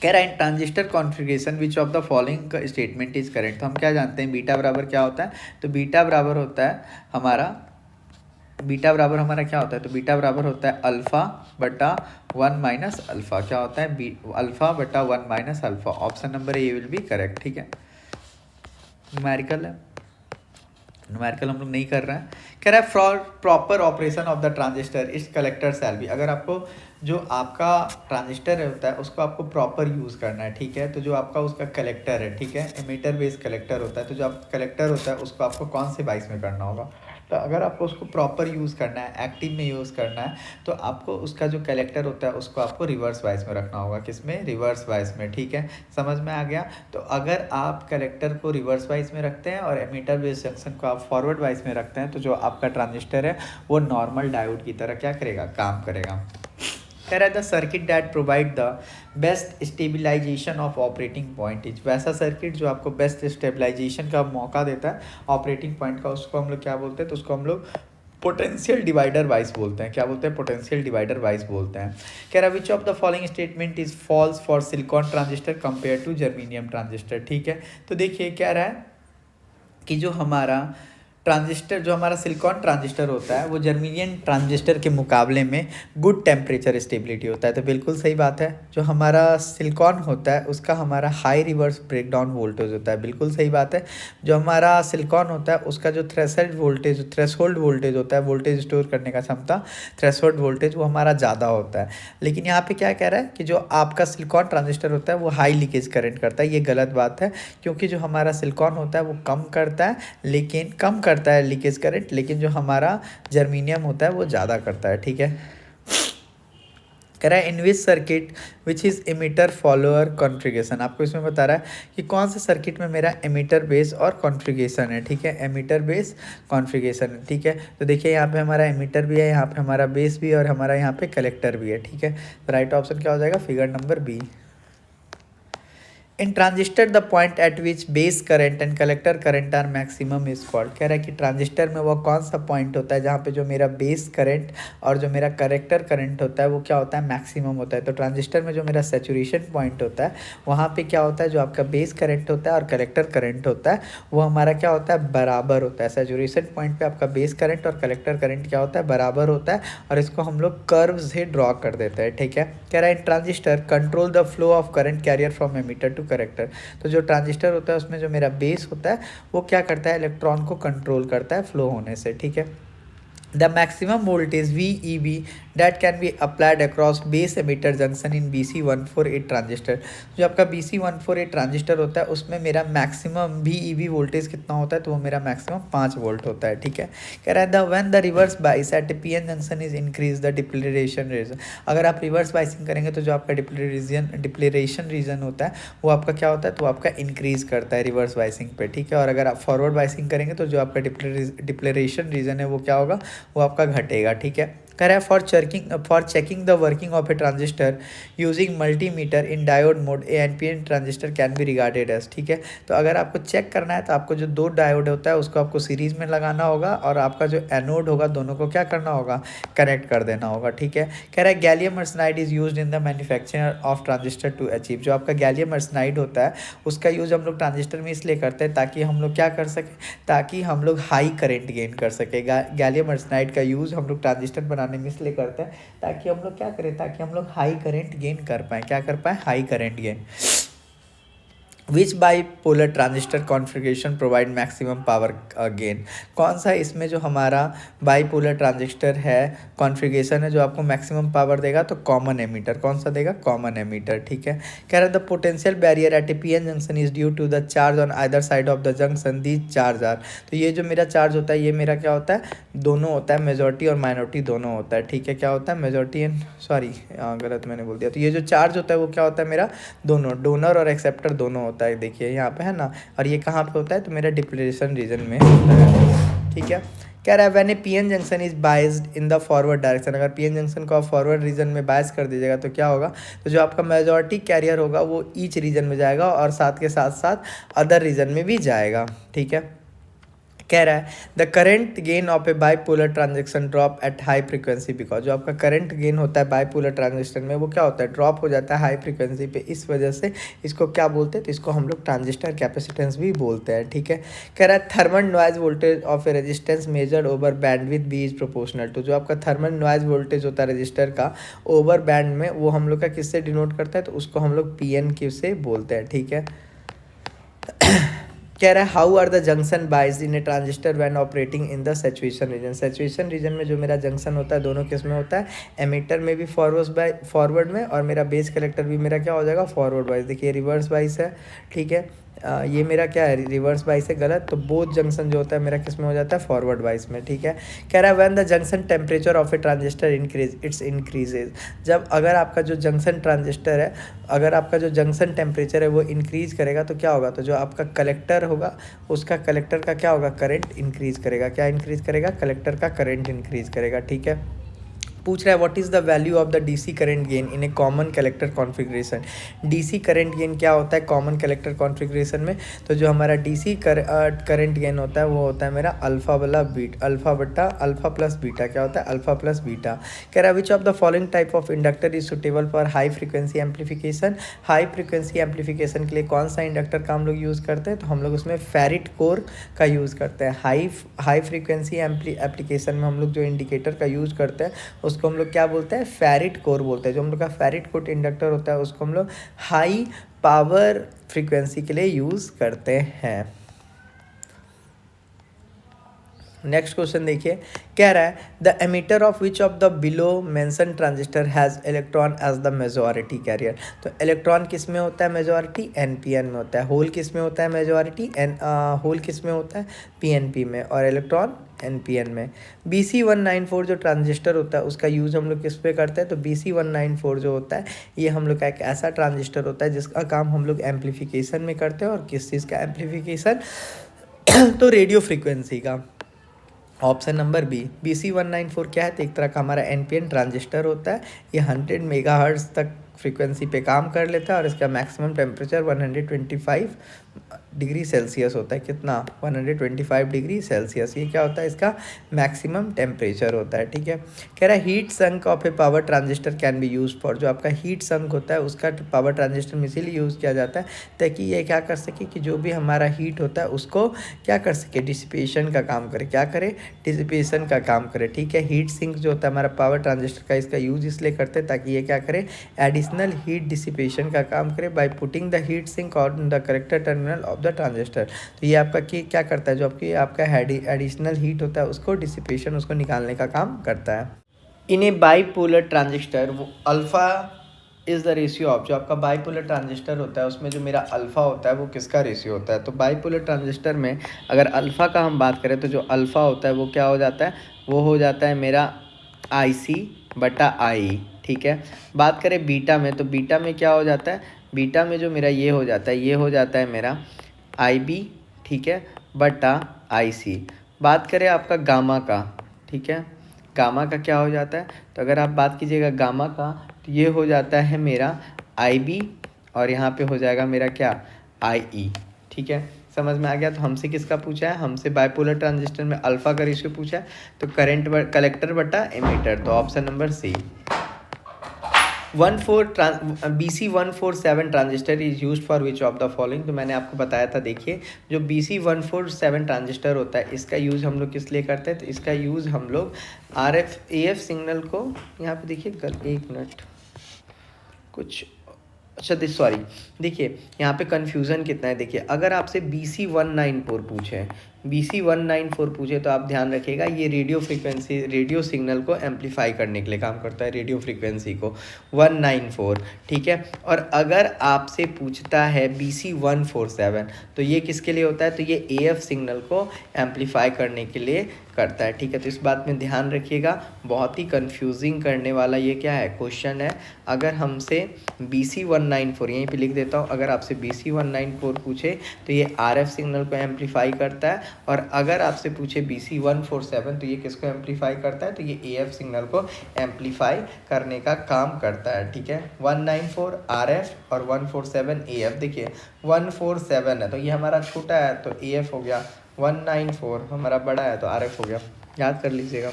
S1: कह रहा है transistor configuration which of the following statement is correct. तो हम क्या जानते हैं बीटा बराबर क्या होता है, तो बीटा बराबर होता है हमारा, बीटा बराबर हमारा क्या होता है, तो बीटा बराबर होता है अल्फ़ा बटा 1 माइनस अल्फ़ा। क्या होता है, अल्फ़ा बटा 1 minus alpha. Option number A will be correct, ठीक है। न्यूमेरिकल है, न्यूमेरिकल हम लोग नहीं कर रहे हैं। कह रहा है for proper operation of the transistor इस कलेक्टर सेल भी, अगर आपको जो आपका ट्रांजिस्टर होता है उसको आपको प्रॉपर यूज़ करना है, ठीक है। तो जो आपका उसका कलेक्टर है, ठीक है, एमीटर बेस्ड कलेक्टर होता है, तो जो आपका कलेक्टर होता है उसको आपको कौन से बाइस में करना होगा, तो अगर आपको उसको प्रॉपर यूज़ करना है, एक्टिव में यूज़ करना है, तो आपको उसका जो कलेक्टर होता है उसको आपको रिवर्स वाइस में रखना होगा। किसमें, रिवर्स वाइस में, ठीक है। समझ में आ गया। तो अगर आप कलेक्टर को रिवर्स वाइस में रखते हैं और एमीटर बेस्ड जंक्शन को आप फॉरवर्ड वाइस में रखते हैं, तो जो आपका ट्रांजिस्टर है वो नॉर्मल डायोड की तरह क्या करेगा, काम करेगा। कह रहा है the circuit that provide the best stabilisation of operating point is, वैसा सर्किट जो आपको बेस्ट स्टेबिलाईजेशन का मौका देता है ऑपरेटिंग पॉइंट का, उसको हम लोग क्या बोलते हैं, तो उसको हम लोग पोटेंशियल डिवाइडर वाइस बोलते हैं। क्या बोलते हैं, पोटेंशियल डिवाइडर वाइस बोलते हैं। कह रहा है which of the following statement is false for silicon transistor compare to germanium transistor, ठीक है। तो देखिए कह रहा है कि जो हमारा ट्रांजिस्टर, जो हमारा सिलिकॉन ट्रांजिस्टर होता है वो जर्मेनियम ट्रांजिस्टर के मुकाबले में गुड टेम्परेचर स्टेबिलिटी होता है। तो बिल्कुल सही बात है। जो हमारा सिलिकॉन होता है उसका हमारा हाई रिवर्स ब्रेकडाउन वोल्टेज होता है, बिल्कुल सही बात है। जो हमारा सिलिकॉन होता है उसका जो थ्रेशोल्ड वोल्टेज होता है, वोल्टेज स्टोर करने का क्षमता, थ्रेशोल्ड वोल्टेज वो हमारा ज़्यादा होता है। लेकिन यहाँ पे क्या कह रहा है कि जो आपका सिलिकॉन ट्रांजिस्टर होता है वो हाई लीकेज करंट करता है। ये गलत बात है, क्योंकि जो हमारा सिलिकॉन होता है वो कम करता है, लेकिन कम करता है लीकेज करंट, लेकिन जो हमारा जर्मेनियम होता है वो ज़्यादा करता है, ठीक है। कह रहा है in which circuit which is emitter follower configuration. आपको इसमें बता रहा है कि कौन से सर्किट में मेरा एमिटर बेस और कॉन्फ़िगरेशन है, ठीक है, एमिटर बेस कॉन्फ़िगरेशन है, ठीक है। तो देखिए यहाँ पे हमारा एमिटर भी है, यहाँ पे हमारा बेस भी है और हमारा यहाँ पे कलेक्टर भी है, ठीक है। तो राइट ऑप्शन क्या हो जाएगा, figure number B. In transistor the point at which base current and collector current are maximum is called. कह रहा है कि ट्रांजिस्टर में वो कौन सा पॉइंट होता है जहाँ पे जो मेरा बेस करंट और जो मेरा कलेक्टर करंट होता है वो क्या होता है, मैक्सिमम होता है। तो ट्रांजिस्टर में जो मेरा सेचुरेशन पॉइंट होता है वहाँ पे क्या होता है, जो आपका बेस करंट होता है और कलेक्टर करंट होता है वो हमारा क्या होता है, बराबर होता है। सेचुरेशन पॉइंट पे आपका बेस करंट और कलेक्टर करंट क्या होता है, बराबर होता है, और इसको हम लोग कर्व से ड्रॉ कर देते हैं, ठीक है। कह रहा है in transistor control the flow of current carrier from emitter to collector. तो जो ट्रांजिस्टर होता है उसमें जो मेरा बेस होता है वो क्या करता है, इलेक्ट्रॉन को कंट्रोल करता है फ्लो होने से, ठीक है। The maximum voltage VEB that can be applied across base emitter junction in BC148 transistor. जो आपका BC148 ट्रांजिस्टर होता है उसमें मेरा मैक्सिमम VEB वोल्टेज कितना होता है, तो वो मेरा मैक्सिमम 5 वोल्ट होता है, ठीक है। कह रहा है the when the reverse bias at PN junction is increase the depletion region. अगर आप रिवर्स बाइसिंग करेंगे तो जो आपका डिप्लेरेशन रीजन होता है वो आपका क्या होता है, तो आपका इंक्रीज करता है रिवर्स बाइसिंग पे, ठीक है। और अगर आप फॉरवर्ड बाइसिंग करेंगे तो जो आपका डिप्लेरेशन रीजन है वो क्या होगा, वो आपका घटेगा, ठीक है। कह रहा है for checking the working of a transistor using multimeter in diode mode a NPN transistor can be regarded as, ठीक है। तो अगर आपको चेक करना है तो आपको जो 2 डायोड होता है उसको आपको सीरीज में लगाना होगा और आपका जो एनोड होगा दोनों को क्या करना होगा, कनेक्ट कर देना होगा, ठीक है। कह रहा है gallium arsenide is used in the manufacture of transistor to achieve. जो आपका गैलियम आर्सेनाइड होता है उसका यूज हम लोग ट्रांजिस्टर में इसलिए करते हैं ताकि हम लोग क्या कर सकें, ताकि हम लोग हाई करंट गेन कर सके। गैलियम आर्सेनाइड का यूज़ हम लोग ट्रांजिस्टर बनाने में इसलिए करते हैं ताकि हम लोग क्या करें, ताकि हम लोग हाई करंट गेन कर पाएँ, क्या कर पाएँ, high current gain. Which bipolar transistor configuration provide maximum power gain. कौन सा इसमें जो हमारा बाईपोलर ट्रांजिस्टर है कॉन्फ़िगरेशन है जो आपको मैक्सिमम पावर देगा, तो कॉमन एमीटर। कौन सा देगा, कॉमन एमीटर, ठीक है। कह रहा है the potential barrier at a PN junction is due to the charge on either side of the junction these charge are. तो ये जो मेरा चार्ज होता है ये मेरा क्या होता है, दोनों होता है, मेजॉरिटी और माइनॉरिटी दोनों होता है, ठीक है। क्या होता है, मेजॉरिटी एंड सॉरी गलत मैंने बोल दिया। तो ये जो चार्ज होता है वो क्या होता है, मेरा दोनों, डोनर और एक्सेप्टर दोनों होता है, देखिए यहाँ पे है ना। और ये कहाँ पे होता है, तो मेरा डिप्लेशन रीजन में होता है, ठीक है। कह रहा है when A PN junction is biased in the forward direction. अगर PN जंक्शन को आप फॉरवर्ड रीजन में बाइस कर दीजिएगा तो क्या होगा, तो जो आपका मेजॉरिटी कैरियर होगा वो ईच रीजन में जाएगा और साथ के साथ साथ अदर रीजन में भी जाएगा, ठीक है। कह रहा है the current gain of A bipolar transaction drop at high frequency because. जो आपका करंट गेन होता है बाईपोलर ट्रांजिस्टर में वो क्या होता है, ड्रॉप हो जाता है हाई फ्रीक्वेंसी पे, इस वजह से इसको क्या बोलते हैं, तो इसको हम लोग ट्रांजिस्टर कैपेसिटेंस भी बोलते हैं, ठीक है। कह रहा है thermal noise voltage of a resistance measured over bandwidth B is proportional to. जो आपका थर्मल नॉइज वोल्टेज होता है रजिस्टर का ओवर बैंड में वो हम लोग का किससे डिनोट करता है, तो उसको हम लोग PN क्यू से बोलते हैं, ठीक है। कह रहा है how are the junction bias in a transistor when operating in the saturation region. Saturation region में जो मेरा जंक्शन होता है दोनों किस में होता है, एमीटर में भी फॉरवर्ड में, और मेरा बेस कलेक्टर भी मेरा क्या हो जाएगा, फॉरवर्ड बाइस। देखिए रिवर्स बाइस है, ठीक है। ये मेरा क्या है, रिवर्स बाइस है, गलत। तो बोथ जंक्शन जो होता है मेरा किस में हो जाता है, फॉरवर्ड बाइस में, ठीक है। कह रहा है when the junction temperature of a transistor increase its increases. जब अगर आपका जो जंक्शन ट्रांजिस्टर है, अगर आपका जो जंक्शन टेम्परेचर है वो इंक्रीज करेगा तो क्या होगा, तो जो आपका कलेक्टर होगा उसका कलेक्टर का क्या होगा, करंट इंक्रीज करेगा। क्या इंक्रीज करेगा, कलेक्टर का करंट इंक्रीज करेगा, ठीक है। पूछ रहा है what is the value of the DC current gain in A common collector configuration. DC current gain क्या होता है कॉमन कलेक्टर कॉन्फ़िगरेशन में, तो जो हमारा DC करंट गेन होता है वो होता है मेरा अल्फ़ा बटा अल्फ़ा प्लस बीटा। क्या होता है, अल्फ़ा प्लस बीटा। कह रहा है which of the following type of inductor is suitable for high frequency amplification. High frequency amplification के लिए कौन सा इंडक्टर का हम लोग यूज़ करते हैं, तो हम लोग उसमें फेरिट कोर का यूज़ करते हैं। हाई फ्रीक्वेंसी एप्लीकेशन में हम लोग जो इंडिकेटर का यूज़ करते हैं उसको हम लोग क्या बोलते हैं, फेरिट कोर बोलते हैं। जो हम लोग का फेरिट कोर इंडक्टर होता है उसको हम लोग हाई पावर फ्रीक्वेंसी के लिए यूज़ करते हैं।
S2: नेक्स्ट क्वेश्चन देखिए, कह रहा है the emitter of which of the below mention transistor has electron as the majority carrier. तो इलेक्ट्रॉन किस में होता है मेजॉरिटी, एनपीएन में होता है। होल किस में होता है मेजॉरिटी, होल किस में होता है, पीएनपी में, और इलेक्ट्रॉन एनपीएन में। BC194 जो ट्रांजिस्टर होता है उसका यूज़ हम लोग किस पे करते हैं, तो BC194 जो होता है ये हम लोग का एक ऐसा ट्रांजिस्टर होता है जिसका काम हम लोग एम्पलीफिकेशन में करते हैं। और किस चीज़ का एम्पलीफिकेशन, तो रेडियो फ्रीक्वेंसी का। ऑप्शन नंबर बी, BC194 क्या है, तो एक तरह का हमारा एनपीएन ट्रांजिस्टर होता है। ये 100 मेगाहर्ट्ज़ तक फ्रीक्वेंसी पे काम कर लेता है और इसका मैक्सिमम टेम्परेचर 125 डिग्री सेल्सियस होता है। कितना, 125 डिग्री सेल्सियस, ये क्या होता है इसका मैक्सिमम टेम्परेचर होता है। ठीक है, कह रहा है heat sunk of A power transistor can B use for. जो आपका हीट संक होता है उसका पावर ट्रांजिस्टर में इसीलिए यूज़ किया जाता है ताकि ये क्या कर सके कि जो भी हमारा हीट होता है उसको क्या कर सके, डिसिपेशन का काम करे। क्या करे, डिसिपेशन का काम करे। ठीक है, हीट सिंक जो होता है हमारा पावर ट्रांजिस्टर का, इसका यूज़ इसलिए करते हैं ताकि ये क्या करे, एडिशनल हीट डिसिपेशन का काम करे by putting the heat sink on the collector terminal of the transistor. तो ये आपका क्या करता है, जो आपकी आपका एडिशनल हीट होता है उसको डिसिपेशन, उसको निकालने का काम करता है। इन ए बाईपोलर ट्रांजिस्टर, वो alpha is the ratio of, जो आपका बाईपोलर ट्रांजिस्टर होता है उसमें जो मेरा अल्फ़ा होता है वो किसका रेशियो होता है। तो बाईपोलर ट्रांजिस्टर में अगर अल्फ़ा का हम बात करें तो जो अल्फ़ा होता है वो क्या हो जाता है, वो हो जाता है मेरा IC/I। ठीक है, बात करें बीटा में तो बीटा में क्या हो जाता है, बीटा में जो मेरा ये हो जाता है, ये हो जाता है मेरा IB, ठीक है, IC। बात करें आपका गामा का, ठीक है, गामा का क्या हो जाता है, तो अगर आप बात कीजिएगा गामा का तो ये हो जाता है मेरा IB और यहाँ पे हो जाएगा मेरा क्या, IE। ठीक है, समझ में आ गया। तो हमसे किसका पूछा है, हमसे बाइपोलर ट्रांजिस्टर में अल्फ़ा का रेशियो पूछा है, तो करंट कलेक्टर बटा एमीटर, तो option number C. BC147 transistor is use for which of the following. तो मैंने आपको बताया था, देखिए जो BC147 ट्रांजिस्टर होता है इसका यूज़ हम लोग किस लिए करते हैं, तो इसका यूज़ हम लोग RF AF सिग्नल को, यहाँ पे देखिए एक मिनट कुछ, अच्छा सॉरी, देखिए यहाँ पे कन्फ्यूज़न कितना है। देखिए अगर आपसे BC194 पूछे तो आप ध्यान रखिएगा ये रेडियो फ्रीक्वेंसी, रेडियो सिग्नल को एम्पलीफाई करने के लिए काम करता है, रेडियो फ्रीक्वेंसी को 194। ठीक है, और अगर आपसे पूछता है BC147 तो ये किसके लिए होता है, तो ये AF सिग्नल को एम्पलीफाई करने के लिए करता है। ठीक है, तो इस बात में ध्यान रखिएगा, बहुत ही कंफ्यूजिंग करने वाला ये क्या है, क्वेश्चन है। अगर हमसे BC194, यहीं पे लिख देता हूँ, अगर आपसे BC194 पूछे तो ये RF सिग्नल को एम्पलीफाई करता है, और अगर आपसे पूछे BC147 तो ये किसको एम्पलीफाई करता है, तो ये AF सिग्नल को एम्पलीफाई करने का काम करता है। ठीक है, 194 RF और 147 AF। देखिए 147 है तो ये हमारा छोटा है तो AF हो गया, 194 हमारा बड़ा है तो RF हो गया, याद कर लीजिएगा।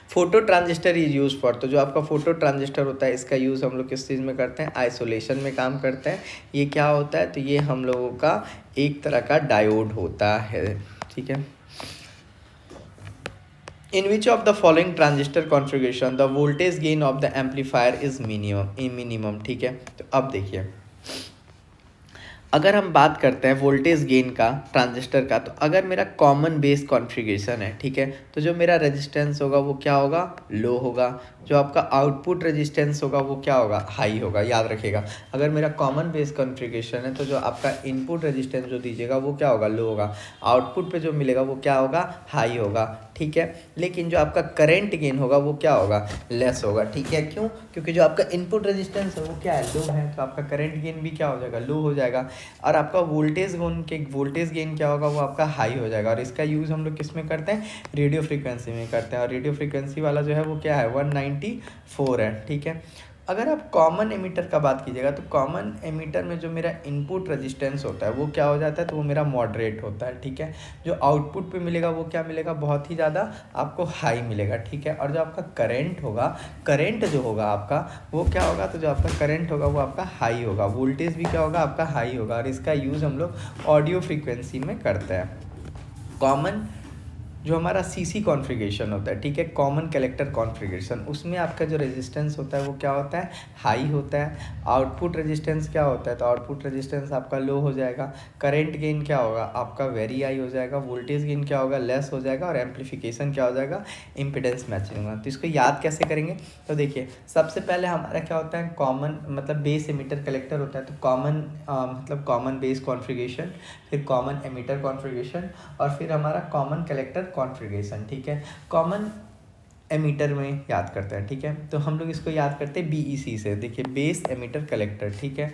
S2: Photo transistor is use for, तो जो आपका फोटो ट्रांजिस्टर होता है इसका यूज़ हम लोग किस चीज़ में करते हैं, आइसोलेशन में काम करते हैं। ये क्या होता है, तो ये हम लोगों का एक तरह का डायोड होता है। ठीक है, in which of the following transistor configuration the voltage gain of the amplifier is minimum. ठीक है, तो अब देखिए अगर हम बात करते हैं वोल्टेज गेन का ट्रांजिस्टर का, तो अगर मेरा कॉमन बेस कॉन्फ़िगरेशन है, ठीक है, तो जो मेरा रेजिस्टेंस होगा वो क्या होगा, लो होगा। जो आपका आउटपुट रेजिस्टेंस होगा वो क्या होगा, हाई होगा। याद रखिएगा, अगर मेरा कॉमन बेस कॉन्फ़िगरेशन है तो जो आपका इनपुट रेजिस्टेंस जो दीजिएगा वो क्या होगा, लो होगा। आउटपुट पे जो मिलेगा वो क्या होगा, हाई होगा। ठीक है, लेकिन जो आपका करंट गेन होगा वो क्या होगा, लेस होगा। ठीक है, क्यों, क्योंकि जो आपका इनपुट रेजिस्टेंस है वो क्या है, लो है, तो आपका करंट गेन भी क्या हो जाएगा, लो हो जाएगा। और आपका वोल्टेज गेन क्या होगा, वो आपका हाई हो जाएगा। और इसका यूज़ हम लोग किस में करते हैं, रेडियो फ्रीक्वेंसी में करते हैं, और रेडियो फ्रीक्वेंसी वाला जो है वो क्या है, 194 है। ठीक है, अगर आप कॉमन एमीटर का बात कीजिएगा तो कॉमन एमीटर में जो मेरा इनपुट रेजिस्टेंस होता है वो क्या हो जाता है, तो वो मेरा मॉडरेट होता है। ठीक है, जो आउटपुट पे मिलेगा वो क्या मिलेगा, बहुत ही ज़्यादा आपको हाई मिलेगा। ठीक है, और जो आपका करंट जो होगा आपका वो क्या होगा, तो जो आपका करंट होगा वो आपका हाई होगा। वोल्टेज भी क्या होगा, आपका हाई होगा। और इसका यूज़ हम लोग ऑडियो फ्रीक्वेंसी में करते हैं। कॉमन जो हमारा सीसी कॉन्फ़िगरेशन होता है, ठीक है, कॉमन कलेक्टर कॉन्फ़िगरेशन, उसमें आपका जो रेजिस्टेंस होता है वो क्या होता है, हाई होता है। आउटपुट रेजिस्टेंस क्या होता है, तो आउटपुट रेजिस्टेंस आपका लो हो जाएगा। करंट गेन क्या होगा, आपका वेरी हाई हो जाएगा। वोल्टेज गेन क्या होगा, लेस हो जाएगा। और एम्पलीफिकेशन क्या हो जाएगा, इम्पीडेंस मैचिंग होगा। तो इसको याद कैसे करेंगे, तो देखिए सबसे पहले हमारा क्या होता है, कॉमन मतलब बेस एमिटर कलेक्टर होता है, तो कॉमन मतलब कॉमन बेस कॉन्फ़िगरेशन, फिर कॉमन एमिटर कॉन्फ़िगरेशन, और फिर हमारा कॉमन कलेक्टर कॉन्फ़िगरेशन, ठीक है। कॉमन एमीटर में याद करते हैं, ठीक है, तो हम लोग इसको याद करते हैं BEC से। देखिए बेस एमिटर कलेक्टर, ठीक है,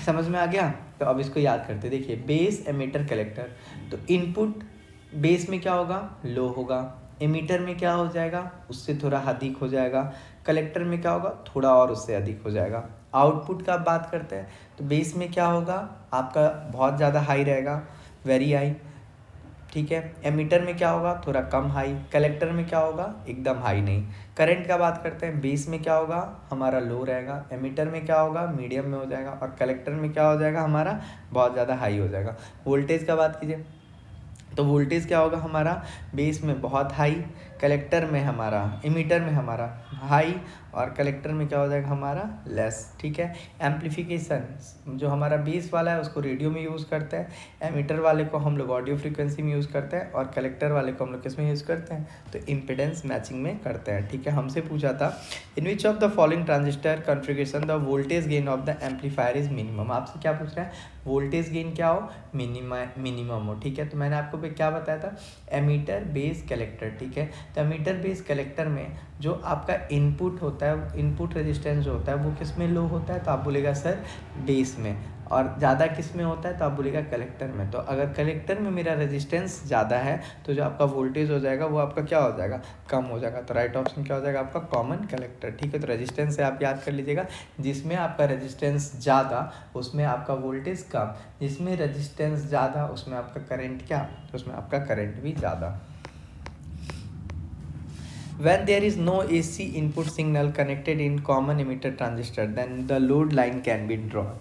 S2: समझ में आ गया। तो अब इसको याद करते हैं। देखिए बेस एमिटर कलेक्टर, तो इनपुट बेस में क्या होगा, लो होगा। एमीटर में क्या हो जाएगा, उससे थोड़ा अधिक हो जाएगा। कलेक्टर में क्या होगा, थोड़ा और उससे अधिक हो जाएगा। आउटपुट का बात करते हैं, तो बेस में क्या होगा, आपका बहुत ज़्यादा हाई रहेगा, वेरी हाई, ठीक है। एमीटर में क्या होगा, थोड़ा कम हाई। कलेक्टर में क्या होगा, एकदम हाई नहीं। करंट का बात करते हैं, बेस में क्या होगा, हमारा लो रहेगा। एमीटर में क्या होगा, मीडियम में हो जाएगा। और कलेक्टर में क्या हो जाएगा, हमारा बहुत ज़्यादा हाई हो जाएगा। वोल्टेज का बात कीजिए, तो वोल्टेज क्या होगा हमारा, बेस में बहुत हाई, कलेक्टर में हमारा, एमीटर में हमारा हाई, और कलेक्टर में क्या हो जाएगा हमारा लेस, ठीक है। एम्पलीफिकेशन जो हमारा बेस वाला है उसको रेडियो में यूज़ करते हैं, एमीटर वाले को हम लोग ऑडियो फ्रीक्वेंसी में यूज़ करते हैं, और कलेक्टर वाले को हम लोग किस में यूज़ करते हैं, तो इम्पिडेंस मैचिंग में करते हैं, ठीक है। हमसे पूछा था in which of the following transistor configuration the voltage gain of the amplifier is minimum. आपसे क्या पूछ रहा है, वोल्टेज गेन क्या हो, मिनिमम हो, ठीक है। तो मैंने आपको क्या बताया था, एमीटर बेस कलेक्टर, ठीक है। तो एमीटर बेस कलेक्टर में जो आपका इनपुट होता है, इनपुट रेजिस्टेंस जो होता है वो किस में लो होता है, तो आप बोलेगा सर बेस में। और ज़्यादा किस में होता है, तो आप बोलेगा कलेक्टर में। तो अगर कलेक्टर में मेरा रेजिस्टेंस ज़्यादा है तो जो आपका वोल्टेज हो जाएगा वो आपका क्या हो जाएगा, कम हो जाएगा। तो राइट ऑप्शन क्या हो जाएगा आपका, कॉमन कलेक्टर, ठीक है। तो रेजिस्टेंस से आप याद कर लीजिएगा, जिसमें आपका रेजिस्टेंस ज़्यादा उसमें आपका वोल्टेज कम, जिसमें रेजिस्टेंस ज़्यादा उसमें आपका करंट क्या, तो उसमें आपका करंट भी ज़्यादा। When there is no AC input signal connected in common emitter transistor, then the load line can be drawn.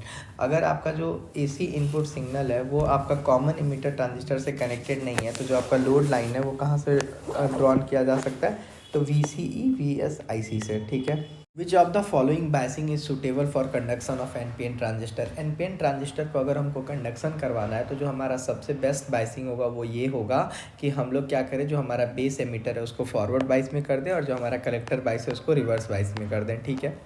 S2: अगर आपका जो AC इनपुट सिग्नल है वो आपका कॉमन इमिटर ट्रांजिस्टर से कनेक्टेड नहीं है, तो जो आपका लोड लाइन है वो कहाँ से ड्रॉन किया जा सकता है, तो VCE VSIC से, ठीक है। Which of the following biasing is suitable for conduction of NPN transistor. NPN transistor को अगर हमको कंडक्शन करवाना है तो जो हमारा सबसे बेस्ट बाइसिंग होगा वो ये होगा कि हम लोग क्या करें, जो हमारा बेस एमीटर है उसको फॉरवर्ड बाइस में कर दें, और जो हमारा कलेक्टर बाइस है उसको रिवर्स बाइस में कर दें, ठीक है।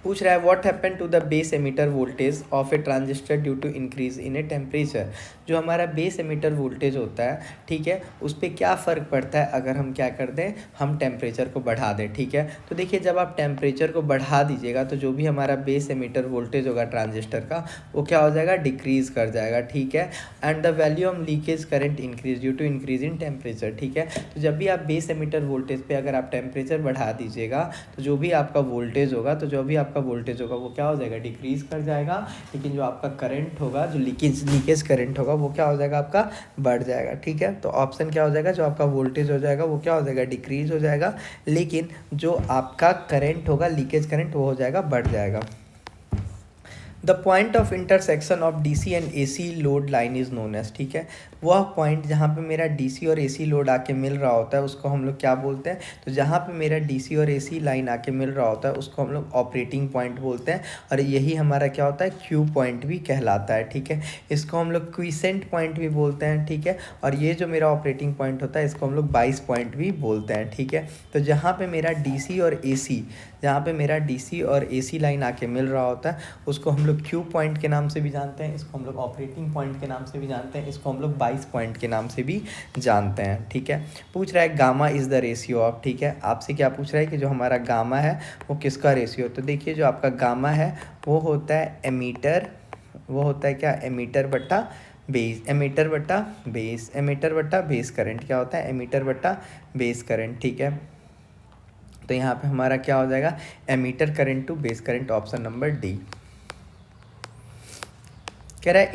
S2: पूछ रहा है what happen to the base emitter voltage of a transistor due to increase in a temperature. जो हमारा बेस एमीटर वोल्टेज होता है, ठीक है, उस पर क्या फ़र्क पड़ता है अगर हम क्या कर दें, हम टेम्परेचर को बढ़ा दें, ठीक है। तो देखिए जब आप टेम्परेचर को बढ़ा दीजिएगा तो जो भी हमारा बेस एमीटर वोल्टेज होगा ट्रांजिस्टर का वो क्या हो जाएगा, डिक्रीज़ कर जाएगा, ठीक है। And the value of leakage current increase due to increase in temperature, ठीक है। तो जब भी आप बेस एमीटर वोल्टेज पे अगर आप टेम्परेचर बढ़ा दीजिएगा तो जो भी आपका वोल्टेज होगा, तो जो भी आपका वोल्टेज होगा वो क्या हो जाएगा, डिक्रीज़ कर जाएगा। लेकिन जो आपका करंट होगा, जो लीकेज करंट होगा वो क्या हो जाएगा, आपका बढ़ जाएगा, ठीक है। तो ऑप्शन क्या हो जाएगा, जो आपका वोल्टेज हो जाएगा वो क्या हो जाएगा, डिक्रीज़ हो जाएगा, लेकिन जो आपका करंट होगा, लीकेज करंट, वो हो जाएगा, बढ़ जाएगा। The point of intersection of DC and AC load line is known as, ठीक है। वह पॉइंट जहाँ पे मेरा DC और AC लोड आके मिल रहा होता है उसको हम लोग क्या बोलते हैं, तो जहाँ पे मेरा DC और AC लाइन आके मिल रहा होता है उसको हम लोग ऑपरेटिंग पॉइंट बोलते हैं, और यही हमारा क्या होता है, क्यू पॉइंट भी कहलाता है, ठीक है। इसको हम लोग क्विसेंट पॉइंट भी बोलते हैं, ठीक है। और ये जो मेरा ऑपरेटिंग पॉइंट होता है इसको हम लोग 22 पॉइंट भी बोलते हैं, ठीक है। तो जहाँ पे मेरा DC और AC, जहाँ पे मेरा DC और AC लाइन आके मिल रहा होता है उसको हम लोग क्यू पॉइंट के नाम से भी जानते हैं, इसको हम लोग ऑपरेटिंग पॉइंट के नाम से भी जानते हैं, इसको हम लोग 22 पॉइंट के नाम से भी जानते हैं, ठीक है। पूछ रहा है gamma is the ratio of, ठीक है। आपसे क्या पूछ रहा है कि जो हमारा गामा है वो किसका रेशियो, तो देखिए जो आपका गामा है वो होता है एमीटर, वो होता है क्या, एमीटर बट्टा बेस, एमीटर बट्टा बेस, एमीटर बट्टा बेस करंट क्या होता है, एमीटर बट्टा बेस करंट, ठीक है। तो यहाँ पे हमारा क्या हो जाएगा, emitter current to base current, option number D. कह रहा है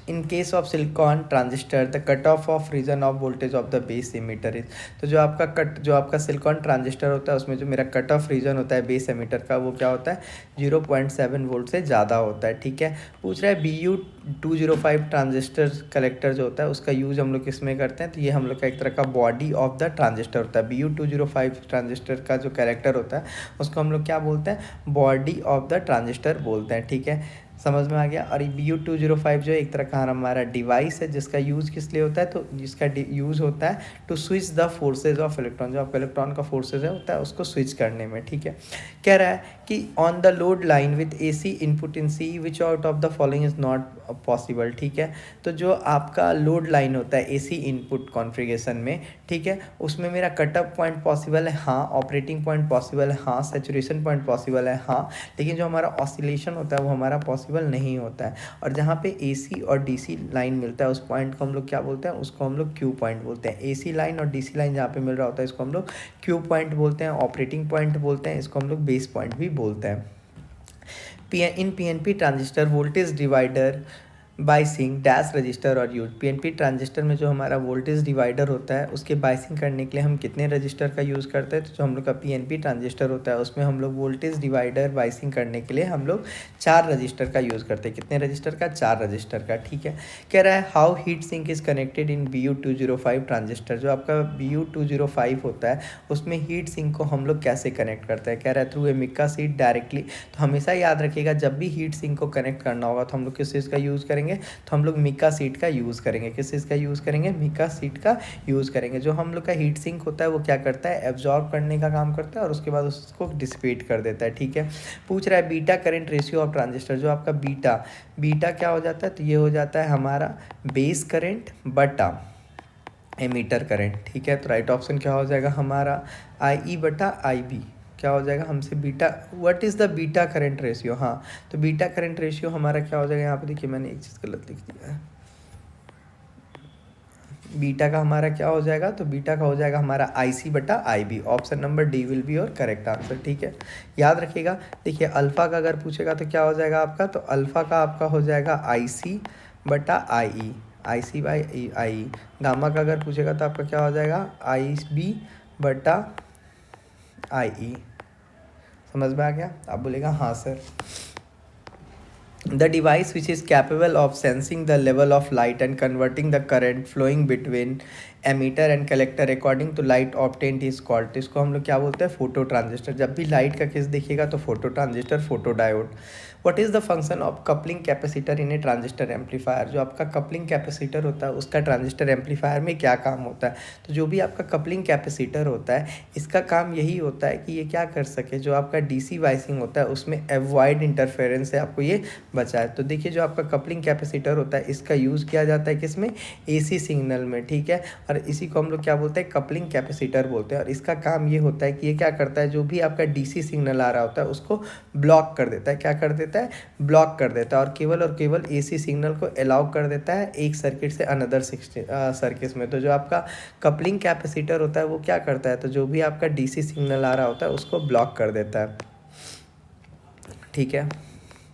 S2: in case of silicon transistor the cut off region of voltage of the base emitter is. तो जो आपका सिलिकॉन ट्रांजिस्टर होता है उसमें जो मेरा कट ऑफ रीजन होता है बेस एमिटर का, वो क्या होता है 0.7 वोल्ट से ज़्यादा होता है। ठीक है, पूछ रहा है BU205 ट्रांजिस्टर कलेक्टर जो होता है उसका यूज़ हम लोग किस में करते हैं, तो ये हम लोग का एक तरह का बॉडी ऑफ द ट्रांजिस्टर होता है। BU205 ट्रांजिस्टर का जो कैरेक्टर होता है उसको हम लोग क्या बोलते हैं, बॉडी ऑफ द ट्रांजिस्टर बोलते हैं। ठीक है, समझ में आ गया। और BU205 जो है एक तरह का हमारा डिवाइस है जिसका यूज़ किस लिए होता है, तो जिसका यूज़ होता है to switch the forces of electron, जो आपका इलेक्ट्रॉन का फोर्सेज है होता है उसको स्विच करने में। ठीक है, कह रहा है कि on the load line with AC input in C which out of the following is not possible. ठीक है, तो जो आपका लोड लाइन होता है AC इनपुट कॉन्फ़िगरेशन में, ठीक है, उसमें मेरा कटअप पॉइंट पॉसिबल है हाँ, ऑपरेटिंग पॉइंट पॉसिबल है हाँ, सैचुरेशन पॉइंट पॉसिबल है हाँ, लेकिन जो हमारा ऑसिलेशन होता है वो हमारा पॉसिबल नहीं होता है। और जहाँ पे AC और DC लाइन मिलता है उस पॉइंट को हम लोग क्या बोलते हैं, उसको हम लोग क्यू पॉइंट बोलते हैं। AC लाइन और DC लाइन जहाँ पे मिल रहा होता है इसको हम लोग क्यू पॉइंट बोलते हैं, ऑपरेटिंग पॉइंट बोलते हैं, इसको हम लोग बेस पॉइंट भी बोलते हैं। इन PNP transistor voltage divider biasing dash register और यूज। PNP ट्रांजिस्टर में जो हमारा वोल्टेज डिवाइडर होता है उसके बाइसिंग करने के लिए हम कितने रजिस्टर का यूज़ करते हैं, तो जो हम लोग का PNP ट्रांजिस्टर होता है उसमें हम लोग वोल्टेज डिवाइडर बाइसिंग करने के लिए हम लोग 4 रजिस्टर का यूज़ करते हैं। कितने रजिस्टर का, 4 रजिस्टर का। ठीक है, कह रहा है how heat sink is connected in BU205 transistor. जो आपका BU205 होता है उसमें हीट सिंक को हम लोग कैसे कनेक्ट करते हैं, कह रहा है through a Mika seat directly. तो हमेशा याद रखिएगा जब भी हीट सिंक को कनेक्ट करना होगा तो हम लोग किस चीज़ का यूज़ करेंगे, तो हम लोग मिका सीट का यूज़ करेंगे। किस चीज़ का यूज़ करेंगे, मिका सीट का यूज़ करेंगे। जो हम लोग का हीट सिंक होता है वो क्या करता है, एब्जॉर्ब करने का काम करता है और उसके बाद उसको डिसिपेट कर देता है। ठीक है, पूछ रहा है beta current ratio of transistor. जो आपका बीटा क्या हो जाता है, तो ये हो जाता है हमारा बेस करंट बटा एमीटर करंट। ठीक है, तो राइट ऑप्शन क्या हो जाएगा हमारा IE बटा IB। क्या हो जाएगा हमसे beta, what is the beta current ratio. हाँ, तो बीटा करंट रेशियो हमारा क्या हो जाएगा, यहाँ पे देखिए मैंने एक चीज़ गलत लिख दिया है। बीटा का हमारा क्या हो जाएगा, तो बीटा का हो जाएगा हमारा IC बटा IB। Option number D will be your correct answer. ठीक है, याद रखिएगा। देखिए अल्फ़ा का अगर पूछेगा तो क्या हो जाएगा आपका, तो अल्फ़ा का आपका हो जाएगा IC बटा IE, IC by IE। Gamma का अगर पूछेगा तो आपका क्या हो जाएगा IB बटा IE। समझ में आ गया, आप बोलेगा हाँ sir. The device which is capable of sensing the level of light and converting the current flowing between emitter and collector according to light obtained is called। तो इसको हम लोग क्या बोलते हैं, फोटो ट्रांजिस्टर। जब भी लाइट का केस देखिएगा तो photo transistor, photo diode. What is the function of coupling capacitor in a transistor amplifier. जो आपका कपलिंग कैपेसिटर होता है उसका ट्रांजिस्टर एम्पलीफायर में क्या काम होता है, तो जो भी आपका कपलिंग कैपेसिटर होता है इसका काम यही होता है कि ये क्या कर सके, जो आपका DC वाइसिंग होता है उसमें अवॉइड इंटरफेरेंस से आपको ये बचा है। तो देखिए जो आपका कपलिंग कैपेसिटर होता है इसका यूज़ किया जाता है किसमें, AC सिग्नल में। ठीक है, और इसी को हम लोग क्या बोलते हैं, कपलिंग कैपेसिटर बोलते हैं। और इसका काम ये होता है कि ये क्या करता है, जो भी आपका DC सिग्नल आ रहा होता है उसको ब्लॉक कर देता है। क्या कर देता है, ब्लॉक कर देता है, और केवल AC सिग्नल को अलाउ कर देता है एक सर्किट से अनदर सर्किट में। तो जो आपका कपलिंग कैपेसिटर होता है वो क्या करता है, तो जो भी आपका DC सिग्नल आ रहा होता है उसको ब्लॉक कर देता है। ठीक है,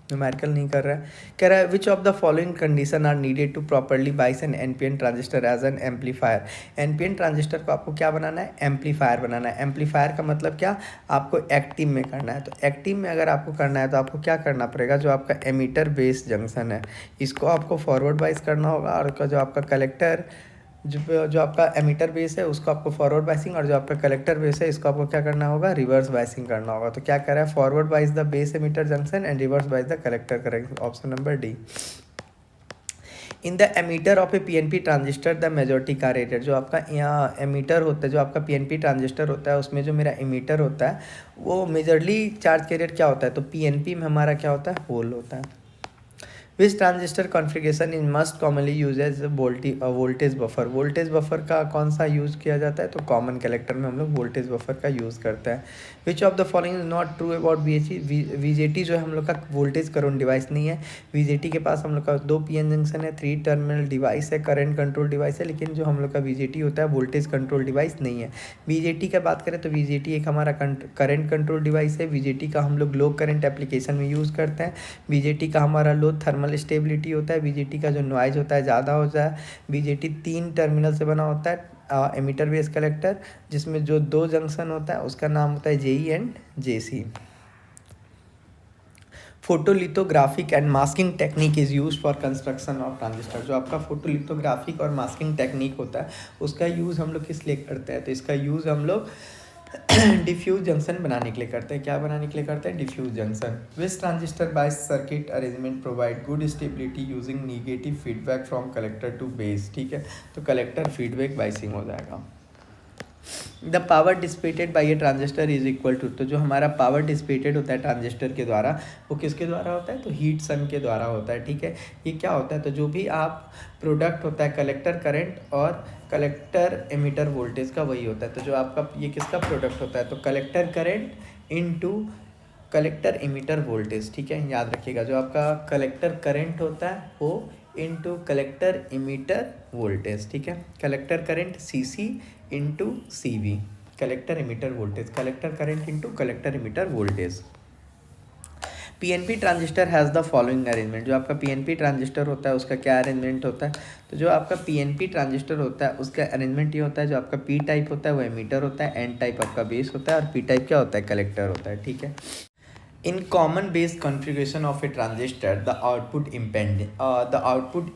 S2: न्यूमेरिकल नहीं कर रहा है। कह रहा है which of the following condition are needed to properly bias an NPN transistor as an amplifier. NPN transistor को आपको क्या बनाना है, एम्पलीफायर बनाना है। एम्पलीफायर का मतलब क्या, आपको एक्टिव में करना है। तो एक्टिव में अगर आपको करना है तो आपको क्या करना पड़ेगा, जो आपका एमीटर बेस जंक्शन है इसको आपको फॉरवर्ड बाइस करना होगा, और जो आपका कलेक्टर जो आपका एमीटर बेस है उसको आपको फॉरवर्ड बाइसिंग, और जो आपका कलेक्टर बेस है इसको आपको क्या करना होगा, रिवर्स बाइसिंग करना होगा। तो क्या कर रहा है, forward bias the base emitter junction and reverse bias the collector. Correct, option number D. In the emitter of a PNP transistor the majority का रेटेड। जो आपका यहाँ एमीटर होता है, जो आपका PNP ट्रांजिस्टर होता है उसमें जो मेरा एमीटर होता है वो मेजरली चार्ज कैरियर क्या होता है, तो PNP में हमारा क्या होता है, होल होता है। Which transistor configuration in most commonly use as voltage buffer. Voltage buffer का कौन सा यूज़ किया जाता है, तो कॉमन कलेक्टर में हम लोग वोल्टेज बफर का यूज़ करते हैं। विच of the following is not true about VJT। जो है हम लोग का वोल्टेज कंट्रोल डिवाइस नहीं है। VJT के पास हम लोग का 2 PN जंक्शन है, 3 टर्मिनल डिवाइस है, करंट कंट्रोल डिवाइस है, लेकिन जो हम लोग का VJT होता है वोल्टेज कंट्रोल डिवाइस नहीं है। VJT की बात करें तो VJT एक हमारा करंट कंट्रोल डिवाइस है। VJT का हम लोग लो करंट एप्लीकेशन में यूज़ करते हैं। VJT का हमारा लो थर्मल टर्मिनल स्टेबिलिटी होता है, बीजेटी का जो नॉइज होता है ज़्यादा होता है। बीजेटी 3 टर्मिनल से बना होता है, एमिटर बेस कलेक्टर, जिसमें जो 2 जंक्शन होता है उसका नाम होता है JE and JC. Photolithographic and masking technique is use for construction of transistor. जो आपका फोटोलिथोग्राफिक और मास्किंग टेक्निक होता है उसका यूज़ हम लोग किस लिए करते हैं, तो इसका यूज़ हम लोग डिफ्यूज जंक्शन बनाने के लिए करते हैं। क्या बनाने के लिए करते हैं, diffuse junction. Which transistor by circuit arrangement provide good stability using negative feedback from collector to base. ठीक है, तो कलेक्टर फीडबैक बाइसिंग हो जाएगा। The power dissipated by a transistor is equal to, तो जो हमारा पावर डिसिपेटेड होता है ट्रांजिस्टर के द्वारा वो किसके द्वारा होता है, तो हीट सन के द्वारा होता है। ठीक है, ये क्या होता है, तो जो भी आप प्रोडक्ट होता है कलेक्टर करंट और कलेक्टर एमिटर वोल्टेज का वही होता है। तो जो आपका ये किसका प्रोडक्ट होता है, तो collector current into collector emitter voltage. ठीक है, याद रखिएगा जो आपका कलेक्टर करंट होता है वो इनटू कलेक्टर एमिटर वोल्टेज। ठीक है, collector current CC into C V, collector emitter voltage, collector current into collector emitter voltage. PNP transistor has the following arrangement. जो आपका पीएनपी ट्रांजिस्टर होता है उसका क्या अरेंजमेंट होता है, तो जो आपका पीएनपी ट्रांजिस्टर होता है उसका अरेंजमेंट ये होता है, जो आपका पी टाइप होता है वो एमिटर होता है, एन टाइप आपका बेस होता है और पी टाइप क्या होता है, कलेक्टर होता है। ठीक है, in common base configuration of a transistor the output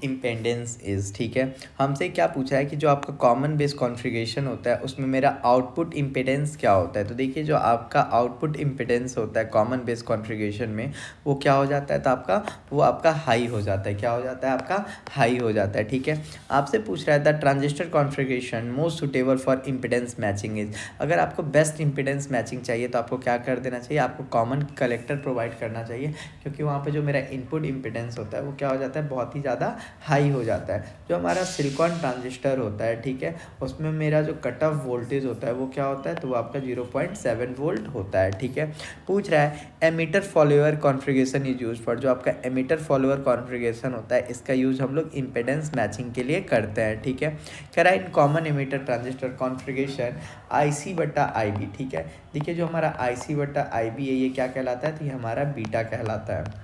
S2: impedance is, ठीक है, हमसे क्या पूछा है कि जो आपका कॉमन बेस कॉन्फ़िगरेशन होता है उसमें मेरा आउटपुट इम्पीडेंस क्या होता है। तो देखिए जो आपका आउटपुट इम्पीडेंस होता है कॉमन बेस कॉन्फ़िगरेशन में वो क्या हो जाता है, तो आपका वो आपका हाई हो जाता है। क्या हो जाता है, आपका हाई हो जाता है। ठीक है, आपसे पूछ रहा है the transistor configuration most suitable for impedance matching is. अगर आपको बेस्ट इम्पीडेंस मैचिंग चाहिए तो आपको क्या कर देना चाहिए, आपको कॉमन कलेक्टर प्रोवाइड करना चाहिए, क्योंकि वहाँ पे जो मेरा इनपुट इम्पीडेंस होता है वो क्या हो जाता है, बहुत ही ज़्यादा हाई हो जाता है। जो हमारा सिलिकॉन ट्रांजिस्टर होता है, ठीक है, उसमें मेरा जो कट ऑफ वोल्टेज होता है वो क्या होता है, तो वो आपका 0.7 वोल्ट होता है। ठीक है, पूछ रहा है emitter follower configuration is use for. जो आपका एमीटर फॉलोअर कॉन्फ़िगरेशन होता है इसका यूज हम लोग इम्पीडेंस मैचिंग के लिए करते हैं। ठीक है, कह रहा है in common ammeter transistor configuration IC/IB। ठीक है, देखिए जो हमारा IC/IB है ये क्या कहलाता है, तो ये हमारा बीटा कहलाता है।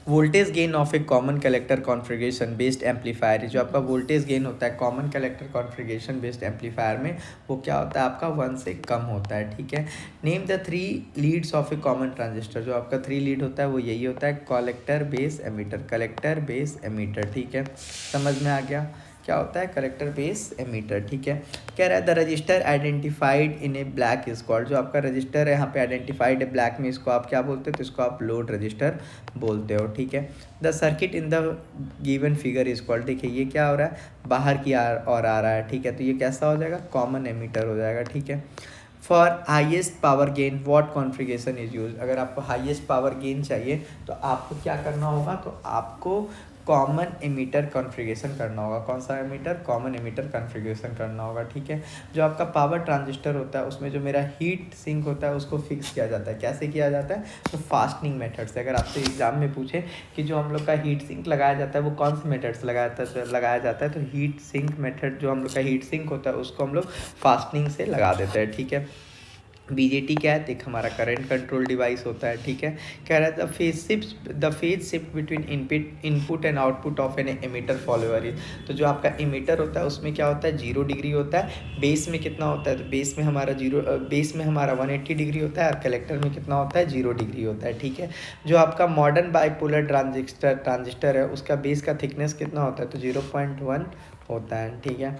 S2: Voltage gain of A common collector configuration based amplifier, जो आपका वोल्टेज गेन होता है common collector configuration based amplifier में वो क्या होता है, आपका 1 से कम होता है। ठीक है, name the 3 Leeds of A common transistor. जो आपका 3 लीड होता है वो यही होता है, collector base emitter, collector base emitter. ठीक है, समझ में आ गया क्या होता है, कलेक्टर बेस एमीटर। ठीक है, कह रहा है the register identified in A black is called. जो आपका रजिस्टर है यहाँ पे आइडेंटिफाइड है ब्लैक में, इसको आप क्या बोलते हो, तो इसको आप लोड रजिस्टर बोलते हो। ठीक है, the circuit in the given figure is called. देखिए ये क्या हो रहा है, बाहर की और आ रहा है। ठीक है, तो ये कैसा हो जाएगा, कॉमन एमीटर हो जाएगा। ठीक है, for highest power gain what configuration is use. अगर आपको हाइएस्ट पावर गेन चाहिए तो आपको क्या करना होगा, तो आपको कॉमन एमीटर कॉन्फ़िगरेशन करना होगा। कौन सा एमीटर, कॉमन एमीटर कॉन्फ़िगरेशन करना होगा। ठीक है, जो आपका पावर ट्रांजिस्टर होता है उसमें जो मेरा हीट सिंक होता है उसको फिक्स किया जाता है। कैसे किया जाता है, तो फास्टनिंग मेथड से। अगर आपसे एग्जाम में पूछे कि जो हम लोग का हीट सिंक लगाया जाता है वो कौन से मेथड से लगाया जाता है, तो हीट सिंक मेथड, जो हम लोग का हीट सिंक होता है उसको हम लोग फास्टनिंग से लगा देते हैं। ठीक है, बीजेटी क्या है, एक हमारा करंट कंट्रोल डिवाइस होता है। ठीक है, कह रहा है the phase shift between input and output of an emitter follower is. तो जो आपका एमीटर होता है उसमें क्या होता है, 0 डिग्री होता है। बेस में कितना होता है, तो बेस में हमारा 180 डिग्री होता है और कलेक्टर में कितना होता है, 0 डिग्री होता है। ठीक है, जो आपका मॉडर्न बाइपोलर ट्रांजिस्टर है उसका बेस का थिकनेस कितना होता है, तो 0.1 होता है। ठीक है,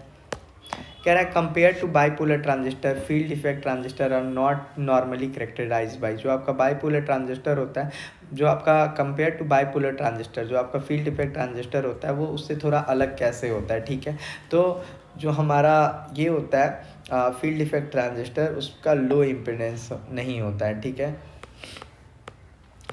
S2: कह रहा है compare to bipolar transistor field effect transistor are not normally characterise by. जो आपका बाईपोलर ट्रांजिस्टर होता है, जो आपका कंपेयर टू बाईपोलर ट्रांजिस्टर, जो आपका फील्ड इफेक्ट ट्रांजिस्टर होता है वो उससे थोड़ा अलग कैसे होता है। ठीक है, तो जो हमारा ये होता है फील्ड इफेक्ट ट्रांजिस्टर उसका लो इम्पीडेंस नहीं होता है। ठीक है,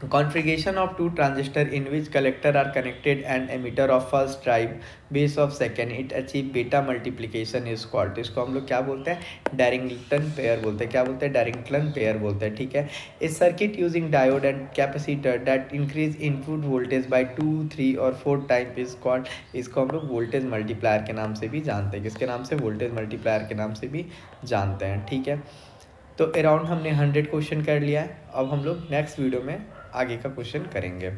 S2: configuration of two transistor in which collector are connected and emitter of first drive base of second it achieve beta multiplication is called। तो इसको हम लोग क्या बोलते हैं, डायरिंगटन पेयर बोलते हैं। क्या बोलते हैं, डायरिंगटन पेयर बोलते हैं। ठीक है, इस circuit using diode and capacitor that increase input voltage bye 2, 3 और 4 टाइम इज कॉल्ड। इसको हम लोग वोल्टेज मल्टीप्लायर के नाम से भी जानते हैं। किसके नाम से, वोल्टेज मल्टीप्लायर के नाम से भी जानते हैं। ठीक है, तो अराउंड हमने 100 क्वेश्चन कर लिया है। अब हम लोग नेक्स्ट वीडियो में आगे का क्वेश्चन करेंगे।